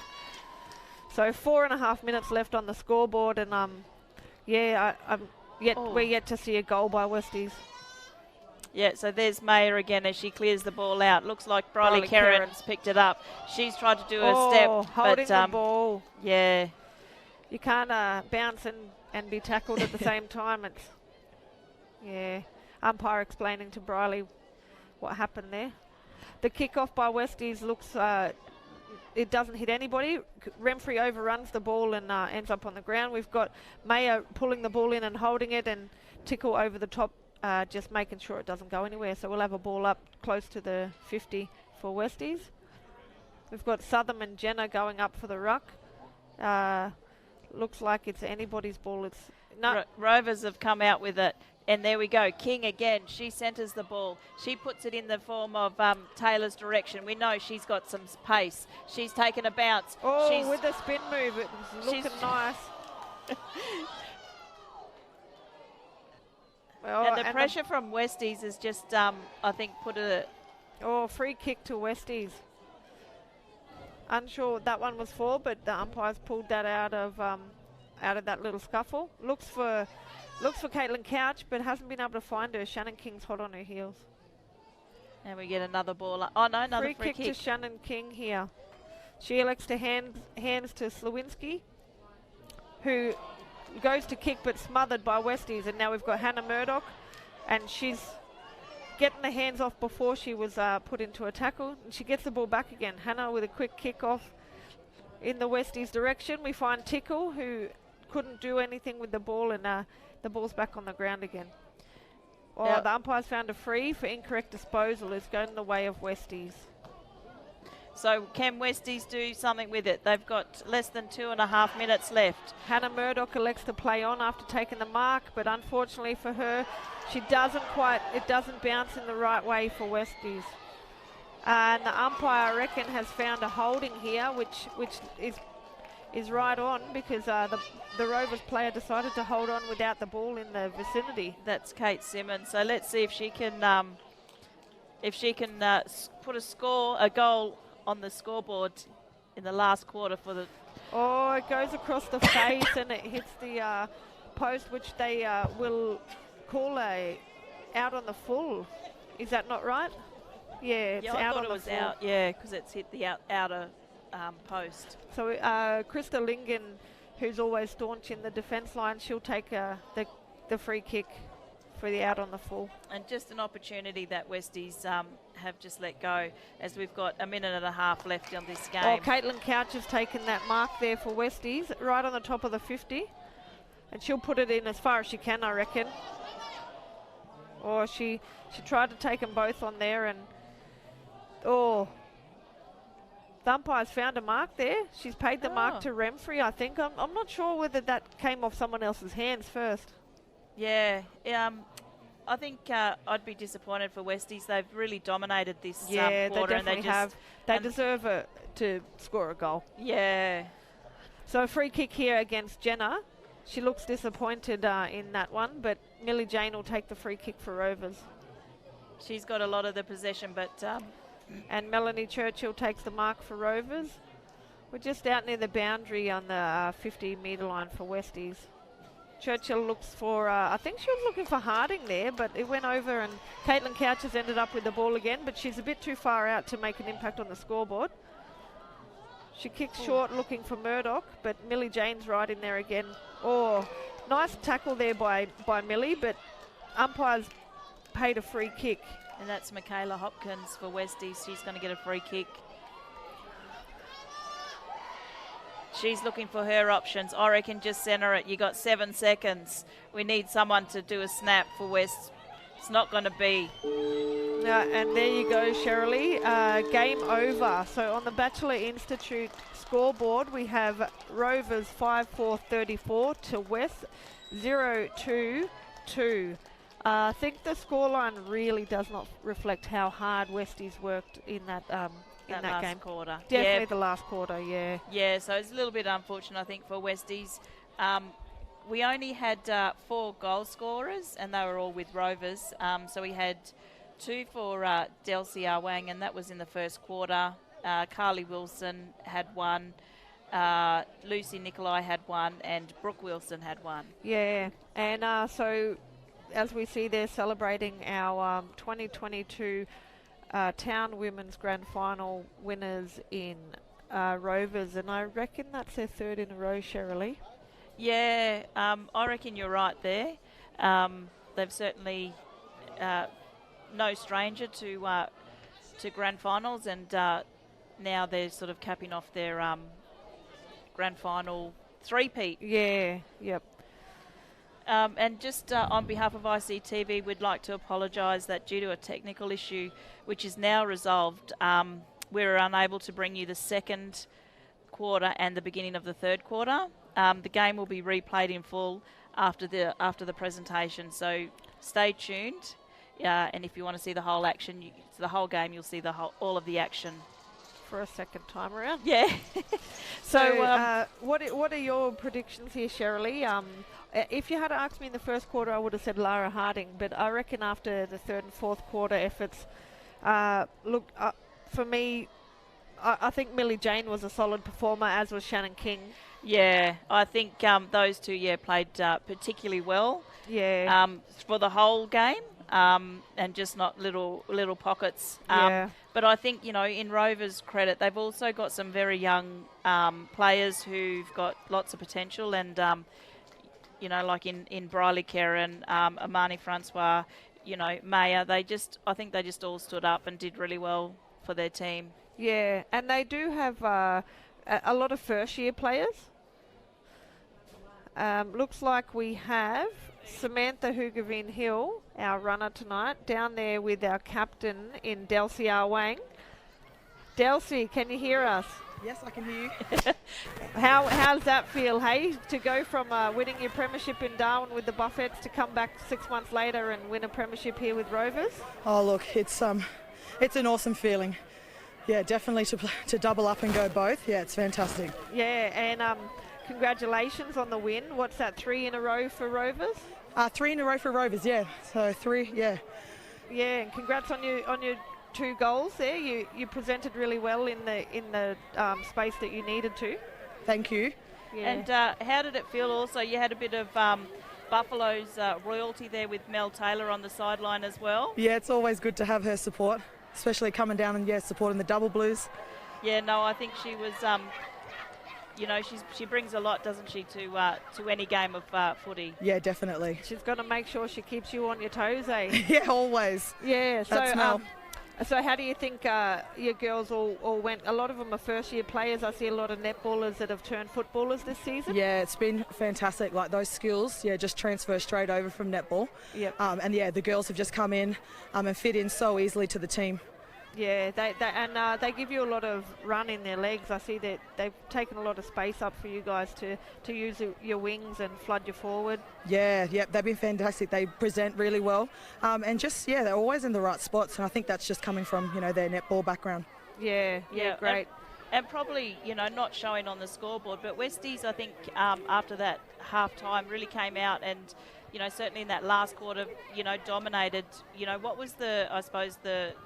So 4.5 minutes left on the scoreboard, and we're yet to see a goal by Westies. Yeah, so there's Maya again as she clears the ball out. Looks like Briley Kerrin's picked it up. She's tried to do a step. Holding the ball. Yeah. You can't bounce and be tackled at the same time. Umpire explaining to Briley what happened there. The kick-off by Westies looks, it doesn't hit anybody. Remfrey overruns the ball and ends up on the ground. We've got Maya pulling the ball in and holding it, and Tickle over the top, just making sure it doesn't go anywhere. So we'll have a ball up close to the 50 for Westies. We've got Southam and Jenna going up for the ruck. Looks like it's anybody's ball. It's Rovers have come out with it. And there we go. King again. She centres the ball. She puts it in the form of Taylor's direction. We know she's got some pace. She's taken a bounce. With the spin move, it was looking nice. And the pressure from Westies has just, I think, put a... free kick to Westies. Unsure what that one was for, but the umpires pulled that out of that little scuffle. Looks for Caitlin Couch, but hasn't been able to find her. Shannon King's hot on her heels. And we get another ball. Another free kick to Shannon King here. She elects to hands to Slewinski, who goes to kick but smothered by Westies, and now we've got Hannah Murdoch, and she's getting the hands off before she was put into a tackle, and she gets the ball back again. Hannah with a quick kick off in the Westies direction. We find Tickle, who couldn't do anything with the ball, and the ball's back on the ground again. Oh, the umpire's found a free for incorrect disposal. It's going the way of Westies. So can Westies do something with it? They've got less than 2.5 minutes left. Hannah Murdoch elects to play on after taking the mark, but unfortunately for her, it doesn't bounce in the right way for Westies. And the umpire, I reckon, has found a holding here, which is right on, because the Rovers player decided to hold on without the ball in the vicinity. That's Kate Simmons. So let's see if she can put a goal on the scoreboard in the last quarter for the... Oh, it goes across the face and it hits the post, which they will call out on the full. Is that not right? Yeah, it's out on the full. Out, yeah, because it's hit the outer post. So Krista Lingen, who's always staunch in the defence line, she'll take the free kick for the out on the full. And just an opportunity that Westies have just let go, as we've got 1.5 minutes left on this game. Oh, Caitlin Couch has taken that mark there for Westies, right on the top of the 50. And she'll put it in as far as she can, I reckon. Or she tried to take them both on there, and the umpire's found a mark there. She's paid the mark to Remfrey, I think. I'm not sure whether that came off someone else's hands first. Yeah, I think I'd be disappointed for Westies. They've really dominated this quarter. They definitely and have. They deserve to score a goal. Yeah. So a free kick here against Jenna. She looks disappointed in that one, but Millie Jane will take the free kick for Rovers. She's got a lot of the possession, but... and Melanie Churchill takes the mark for Rovers. We're just out near the boundary on the 50-metre line for Westies. Churchill looks for, I think she was looking for Harding there, but it went over, and Caitlin Couch has ended up with the ball again, but she's a bit too far out to make an impact on the scoreboard. She kicks short looking for Murdoch, but Millie Jane's right in there again. Oh, nice tackle there by Millie, but umpires paid a free kick. And that's Michaela Hopkins for Westies. She's going to get a free kick. She's looking for her options. I reckon just centre it. You got 7 seconds. We need someone to do a snap for West. It's not going to be. And there you go, Shirley. Game over. So on the Batchelor Institute scoreboard, we have Rovers 5-4-34 to West 0-2-2. I think the scoreline really does not reflect how hard Westies worked in that game. Quarter. Definitely the last quarter, yeah. Yeah, so it's a little bit unfortunate, I think, for Westies. We only had 4 goal scorers, and they were all with Rovers. So we had 2 for Delcy Arwang, and that was in the first quarter. Carly Wilson had 1. Lucy Nicolai had 1, and Brooke Wilson had 1. Yeah, and so as we see, they're celebrating our 2022 Town Women's Grand Final winners in Rovers, and I reckon that's their 3rd in a row, Shirley. Yeah, I reckon you're right there. They've certainly no stranger to grand finals, and now they're sort of capping off their grand final three-peat. Yeah, yep. And just on behalf of ICTV, we'd like to apologise that due to a technical issue, which is now resolved, we're unable to bring you the second quarter and the beginning of the third quarter. The game will be replayed in full after the presentation, so stay tuned. And if you want to see the whole action, the whole game, you'll see all of the action. For a second time around. Yeah. So what are your predictions here, Shirley? If you had asked me in the first quarter, I would have said Lara Harding, but I reckon after the third and fourth quarter efforts, for me, I think Millie Jane was a solid performer, as was Shannon King. Yeah, I think those two, played particularly well. Yeah. For the whole game. And just not little pockets. But I think, in Rovers' credit, they've also got some very young players who've got lots of potential, and you know, like in Briley Karen, Amani Francois, you know, Maya, I think they just all stood up and did really well for their team. Yeah, and they do have a lot of first-year players. Looks like we have Samantha Hoogeveen Hill, our runner tonight, down there with our captain in Delcy R. Wang. Delcy, can you hear us? Yes, I can hear you. How does that feel, hey? To go from winning your premiership in Darwin with the Buffets to come back 6 months later and win a premiership here with Rovers? Oh, look, it's an awesome feeling. Yeah, definitely to double up and go both. Yeah, it's fantastic. Yeah, and congratulations on the win. What's that, 3 in a row for Rovers? 3 in a row for Rovers, yeah. So 3, yeah. Yeah, and congrats on your 2 goals there. You presented really well in the space that you needed to. Thank you. Yeah. And how did it feel also? You had a bit of Buffalo's royalty there with Mel Taylor on the sideline as well. Yeah, it's always good to have her support, especially coming down and supporting the Double Blues. Yeah, no, I think she was, you know, she brings a lot, doesn't she, to any game of footy. Yeah, definitely. She's got to make sure she keeps you on your toes, eh? Yeah, always. Yeah, That's Mel. So how do you think your girls all went? A lot of them are first-year players. I see a lot of netballers that have turned footballers this season. Yeah, it's been fantastic. Like those skills, just transfer straight over from netball. Yep. And the girls have just come in and fit in so easily to the team. Yeah, they give you a lot of run in their legs. I see that they've taken a lot of space up for you guys to use your wings and flood you forward. Yeah, they've been fantastic. They present really well, and they're always in the right spots. And I think that's just coming from their netball background. Yeah, great. And probably, not showing on the scoreboard, but Westies, I think, after that half-time really came out and, certainly in that last quarter, dominated. What was the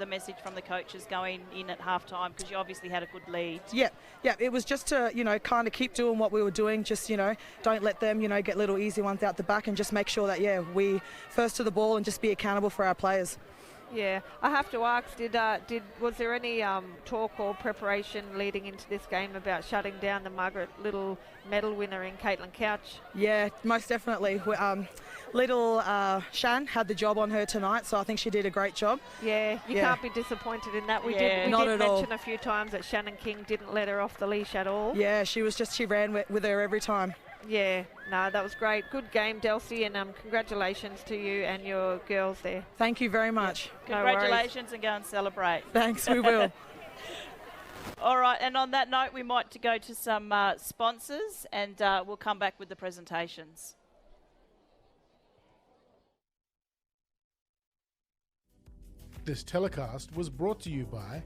message from the coaches going in at half-time? Because you obviously had a good lead. Yeah, it was just to, kind of keep doing what we were doing. Just, don't let them, get little easy ones out the back and just make sure that, we first to the ball and just be accountable for our players. Yeah, I have to ask, was there any talk or preparation leading into this game about shutting down the Margaret Little medal winner in Caitlin Couch? Yeah, most definitely. Little Shan had the job on her tonight, so I think she did a great job. Yeah, you can't be disappointed in that. We did mention a few times that Shannon King didn't let her off the leash at all. Yeah, she ran with her every time. Yeah, no, that was great. Good game, Delcy, and congratulations to you and your girls there. Thank you very much. Yeah. Congratulations, and go and celebrate. Thanks, we will. All right, and on that note, we might go to some sponsors, and we'll come back with the presentations. This telecast was brought to you by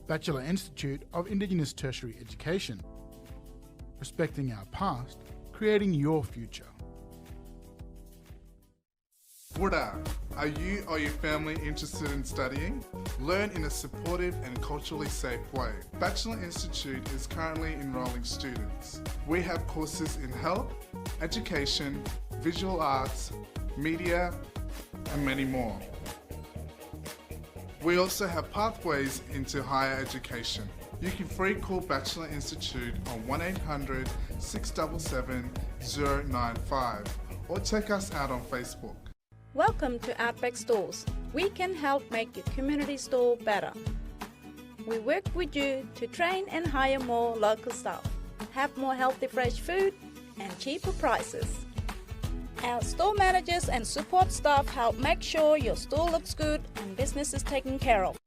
Batchelor Institute of Indigenous Tertiary Education. Respecting our past, creating your future. Buddha, are you or your family interested in studying? Learn in a supportive and culturally safe way. Batchelor Institute is currently enrolling students. We have courses in health, education, visual arts, media, and many more. We also have pathways into higher education. You can free call Batchelor Institute on 1800 677 095 or check us out on Facebook. Welcome to Outback Stores. We can help make your community store better. We work with you to train and hire more local staff, have more healthy fresh food and cheaper prices. Our store managers and support staff help make sure your store looks good and business is taken care of.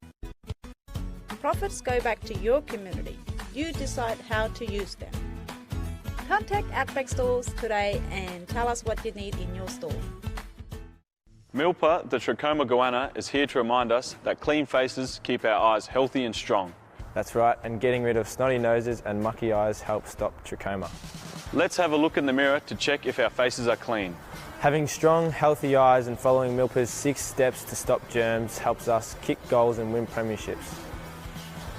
Profits go back to your community. You decide how to use them. Contact Outback Stores today and tell us what you need in your store. Milpa, the trachoma goanna, is here to remind us that clean faces keep our eyes healthy and strong. That's right, and getting rid of snotty noses and mucky eyes helps stop trachoma. Let's have a look in the mirror to check if our faces are clean. Having strong, healthy eyes and following Milpa's 6 steps to stop germs helps us kick goals and win premierships.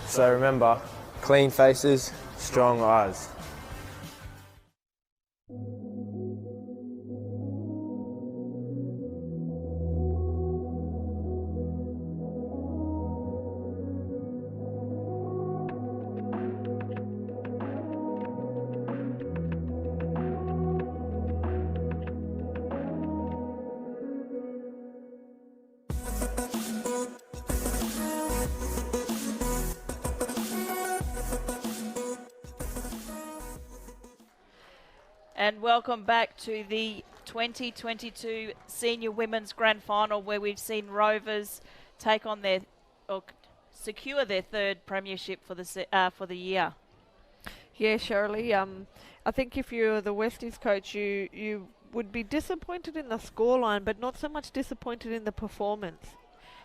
So remember, clean faces, strong eyes. And welcome back to the 2022 Senior Women's Grand Final, where we've seen Rovers take on secure their third premiership for the year. Yeah, Shirley. I think if you're the Westies coach, you would be disappointed in the scoreline, but not so much disappointed in the performance.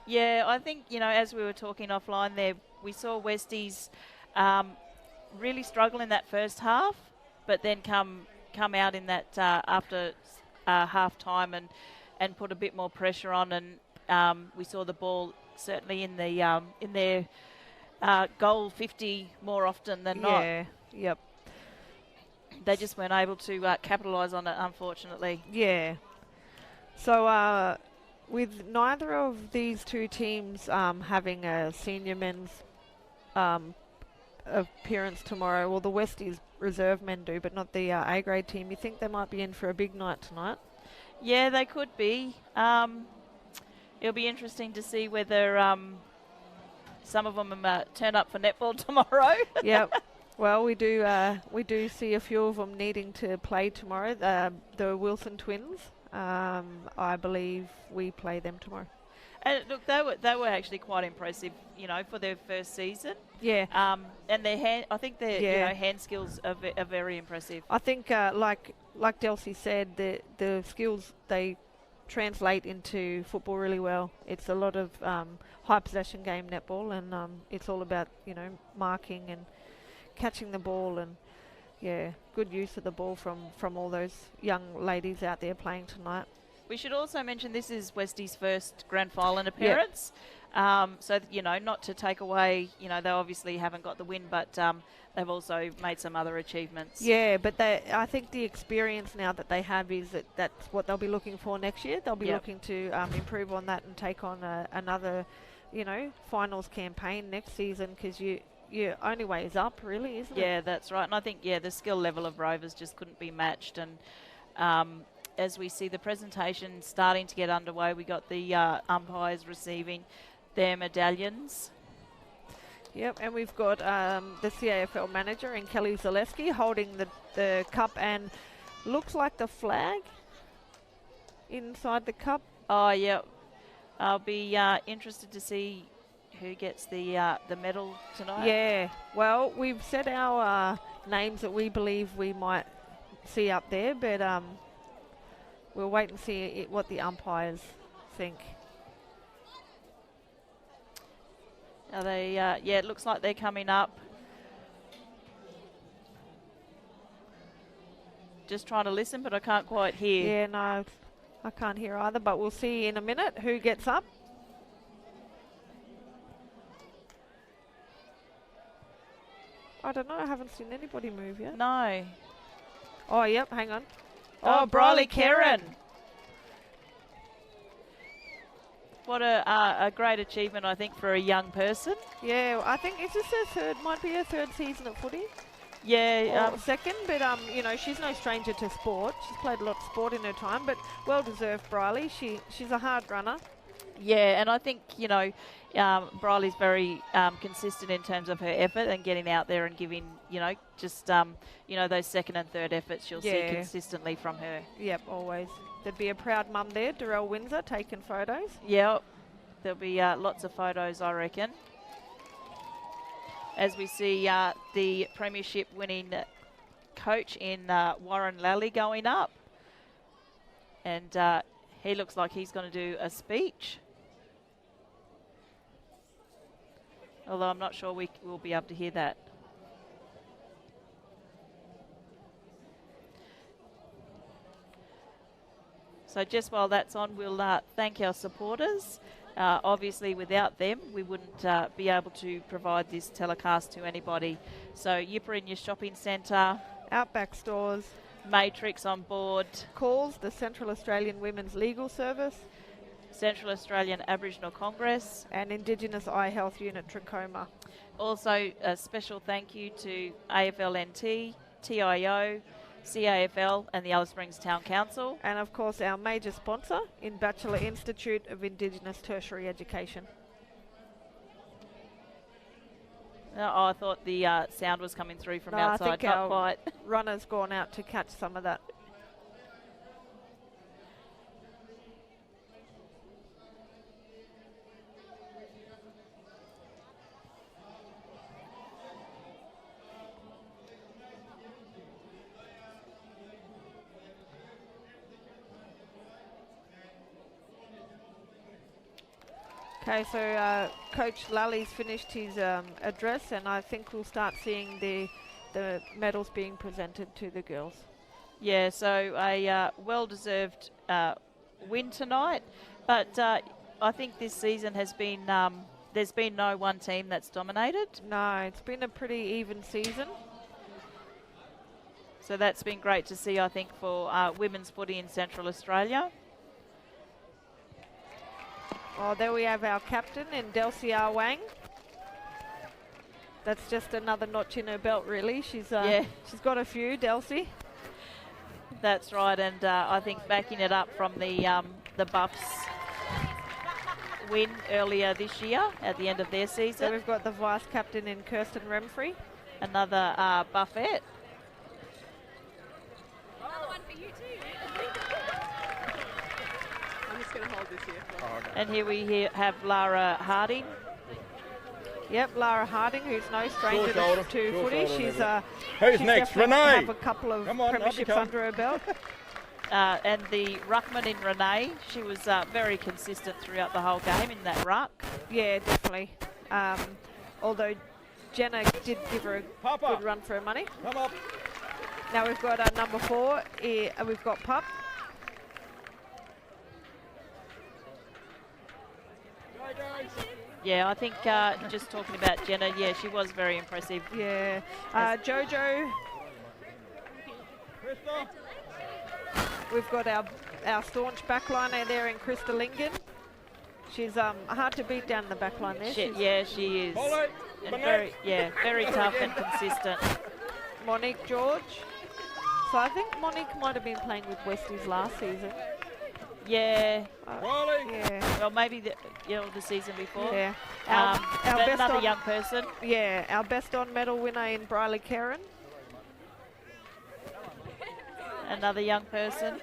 Yeah, I think, as we were talking offline there, we saw Westies really struggle in that first half, but then come out in that after half time and put a bit more pressure on, and we saw the ball certainly in their goal 50 more often than not. Yeah, yep. They just weren't able to capitalise on it, unfortunately. Yeah. So with neither of these two teams having a senior men's appearance tomorrow, well, the Westies reserve men do, but not the A-grade team, you think they might be in for a big night tonight? Yeah, they could be. It'll be interesting to see whether some of them turn up for netball tomorrow. Yep. Well, we do see a few of them needing to play tomorrow. The Wilson twins, I believe we play them tomorrow. And look, they were actually quite impressive, for their first season. Yeah. And I think their hand skills are very impressive. I think like Delcy said, the skills they translate into football really well. It's a lot of high possession game netball, and it's all about marking and catching the ball, and good use of the ball from all those young ladies out there playing tonight. We should also mention this is Westie's first grand final appearance. So, not to take away, they obviously haven't got the win, but they've also made some other achievements. Yeah, but I think the experience now that they have is that's what they'll be looking for next year. They'll be looking to improve on that and take on another, finals campaign next season, because your only way is up, really, isn't it? Yeah, that's right. And I think, the skill level of Rovers just couldn't be matched. And as we see the presentation starting to get underway, we got the umpires receiving their medallions. Yep, and we've got the CAFL manager and Kelly Zaleski holding the cup, and looks like the flag inside the cup. Oh, yeah. I'll be interested to see who gets the medal tonight. Yeah, well, we've said our names that we believe we might see up there, but we'll wait and see what the umpires think. Are they? It looks like they're coming up. Just trying to listen, but I can't quite hear. Yeah, no, I can't hear either, but we'll see in a minute who gets up. I don't know, I haven't seen anybody move yet. No. Oh, yep, hang on. Oh, Briley Karen. What a great achievement, I think, for a young person. Yeah, I think is this might be her third season at footy. Yeah. Second, but she's no stranger to sport. She's played a lot of sport in her time, but well-deserved, Briley. She's a hard runner. Yeah, and I think, Briley's very consistent in terms of her effort and getting out there and giving, those second and third efforts you'll see consistently from her. Yep, always. There'd be a proud mum there, Darrell Windsor, taking photos. Yeah, there'll be lots of photos, I reckon. As we see the premiership winning coach in Warren Lally going up. And he looks like he's going to do a speech. Although I'm not sure we will be able to hear that. So just while that's on, we'll thank our supporters. Obviously, without them, we wouldn't be able to provide this telecast to anybody. So Yeperenye Shopping Centre, Outback Stores, Matrix on board, Calls, the Central Australian Women's Legal Service, Central Australian Aboriginal Congress, and Indigenous Eye Health Unit Trachoma. Also, a special thank you to AFLNT, TIO, CAFL and the Alice Springs Town Council. And of course our major sponsor in Batchelor Institute of Indigenous Tertiary Education. Oh, I thought the sound was coming through from No, I outside. think Not our quite. runner's gone out to catch some of that. Okay, so Coach Lally's finished his address, and I think we'll start seeing the medals being presented to the girls. Yeah, so a well-deserved win tonight, but I think this season has been there's been no one team that's dominated. No, it's been a pretty even season. So that's been great to see, I think, for women's footy in Central Australia. Oh, there we have our captain in Delcy R. Wang. That's just another notch in her belt, really. She's she's got a few, Delcy. That's right, and I think backing it up from the Buffs win earlier this year at the end of their season. So we've got the vice captain in Kirsten Remfrey. Another Buffette. Another one for you too. I'm just going to hold this here. And here we have Lara Harding. Yep, Lara Harding, who's no stranger to footy. She's Who's next? Renee. Have a couple of premierships under her belt. And the ruckman in Renee, she was very consistent throughout the whole game in that ruck. Yeah, definitely. Although Jenna did give her a good run for her money. Come up. Now we've got number 4. We've got Pup. Yeah, I think just talking about Jenna, yeah, she was very impressive. Yeah. Jojo. We've got our staunch backliner there in Krista Lingen. She's hard to beat down the backline there. She is. And very tough and consistent. Monique George. So I think Monique might have been playing with Westies last season. Yeah. Yeah. Well, maybe the season before. Yeah. Our best another young person. Yeah, our best on medal winner in Briley Karen. Another young person.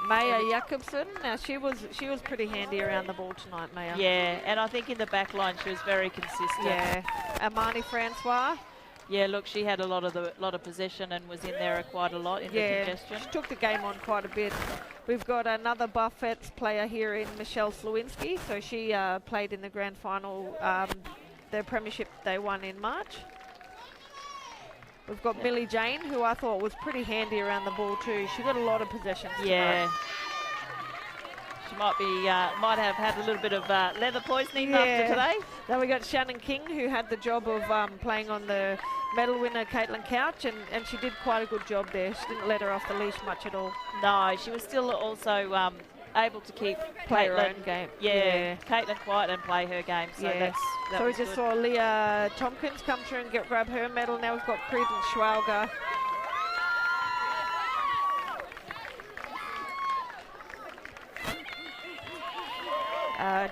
Maya Jakobsen. Now she was pretty handy around the ball tonight, Maya. Yeah, and I think in the back line she was very consistent. Yeah. Amani Francois. Yeah, look, she had a lot of possession and was in there quite a lot in the congestion. She took the game on quite a bit. We've got another Buffett's player here in Michelle Slewinski. So she played in the grand final, the premiership they won in March. We've got Millie Jane, who I thought was pretty handy around the ball too. She got a lot of possessions tonight. She might have had a little bit of leather poisoning after today. Then we got Shannon King, who had the job of playing on the medal winner Caitlin Couch, and she did quite a good job there. She didn't let her off the leash much at all. No, she was still also able to play Caitlin, her own game. Yeah, Caitlin quiet and play her game. So so we just saw Leah Tompkins come through and grab her medal. Now we've got Credence Schwalger.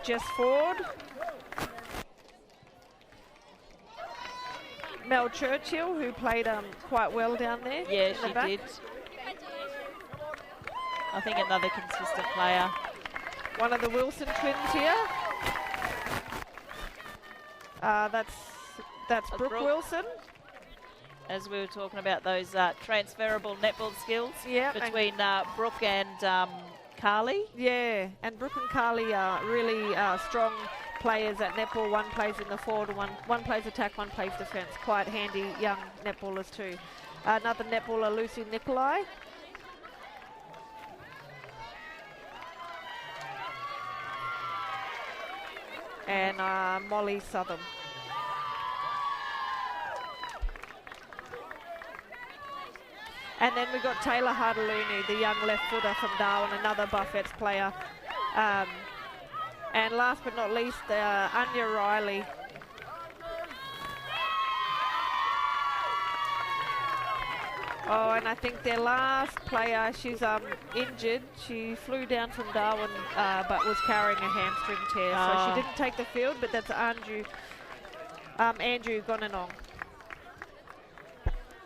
Jess Ford. Mel Churchill, who played quite well down there. Yeah, she did. I think another consistent player. One of the Wilson twins here. That's Brooke Wilson. As we were talking about those transferable netball skills between Brooke and Carly. Yeah, and Brooke and Carly are really strong players at netball. One plays in the forward, one plays attack, one plays defence. Quite handy young netballers too. Another netballer, Lucy Nicolai. And Molly Southern. And then we've got Taylor Hartaluni, the young left footer from Darwin, another Buffett's player. And last but not least, Anya Riley. Oh, and I think their last player, she's injured. She flew down from Darwin, but was carrying a hamstring tear, so she didn't take the field. But that's Andrew Gonanong.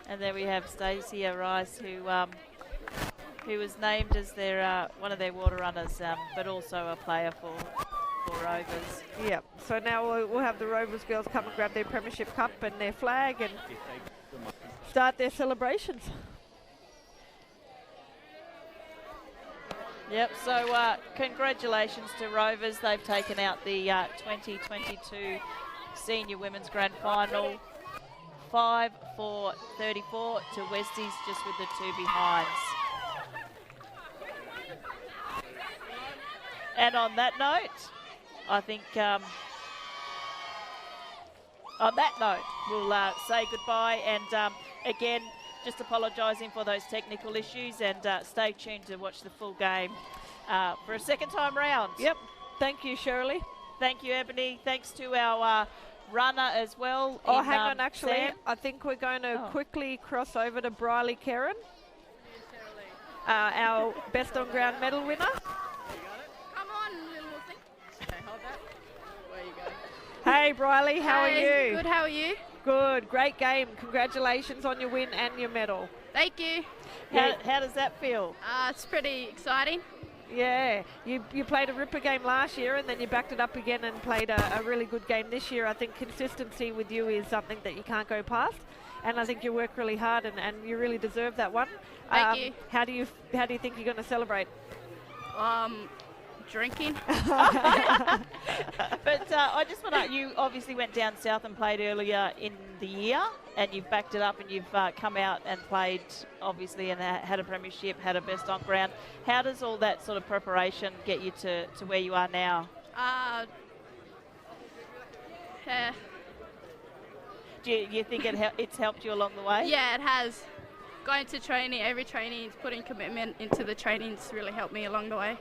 And there we have Stacey Rice, who was named as their one of their water runners, but also a player for Rovers. Yeah. So now we'll have the Rovers girls come and grab their Premiership Cup and their flag and start their celebrations. Yep, so congratulations to Rovers. They've taken out the 2022 Senior Women's Grand Final 5-4-34 to Westies, just with the 2 behinds. And on that note, I think on that note, we'll say goodbye and again, just apologising for those technical issues and stay tuned to watch the full game for a second time round. Yep. Thank you, Shirley. Thank you, Ebony. Thanks to our runner as well. Oh, hang on, actually, Sam. I think we're going to quickly cross over to Briley Karen, our best on ground medal winner. Come on, little thing. Okay, hold that. Where you go? Hey, Briley, how are you? Good, how are you? Good, great game. Congratulations on your win and your medal. Thank you. How does that feel? It's pretty exciting. Yeah, you played a ripper game last year and then you backed it up again and played a really good game this year. I think consistency with you is something that you can't go past, and I think you work really hard and you really deserve that one. Thank you. How do you think you're going to celebrate? Drinking. But I just want to, you obviously went down south and played earlier in the year, and you've backed it up and you've come out and played, obviously, and had a premiership, had a best on ground. How does all that sort of preparation get you to where you are now? Do you think it's helped you along the way? Yeah, it has. Going to training, every training, putting commitment into the trainings really helped me along the way.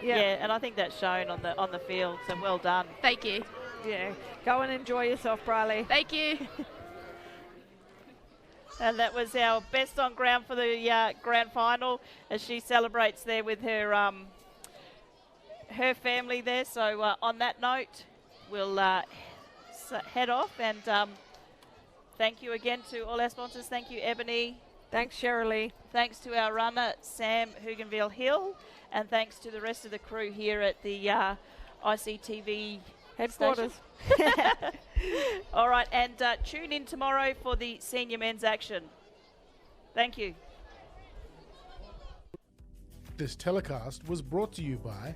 Yeah, and I think that's shown on the field, so well done. Thank you. Yeah, go and enjoy yourself, Briley. Thank you. And that was our best on ground for the grand final, as she celebrates there with her her family there. So on that note, we'll head off, and thank you again to all our sponsors. Thank you, Ebony. Thanks, Shirley. Thanks to our runner, Sam Hugenville-Hill. And thanks to the rest of the crew here at the ICTV headquarters. All right, and tune in tomorrow for the senior men's action. Thank you. This telecast was brought to you by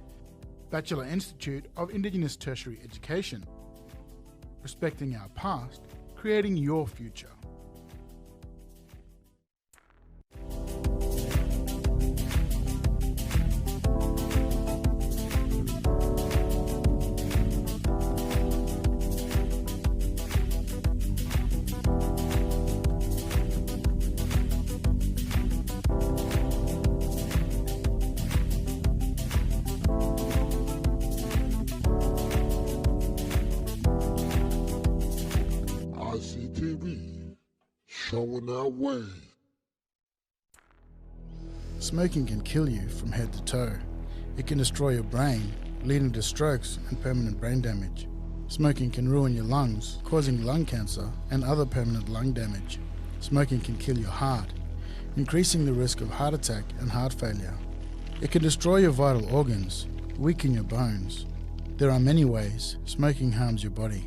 Batchelor Institute of Indigenous Tertiary Education. Respecting our past, creating your future. ICTV, showing our way. Smoking can kill you from head to toe. It can destroy your brain, leading to strokes and permanent brain damage. Smoking can ruin your lungs, causing lung cancer and other permanent lung damage. Smoking can kill your heart, increasing the risk of heart attack and heart failure. It can destroy your vital organs, weaken your bones. There are many ways smoking harms your body.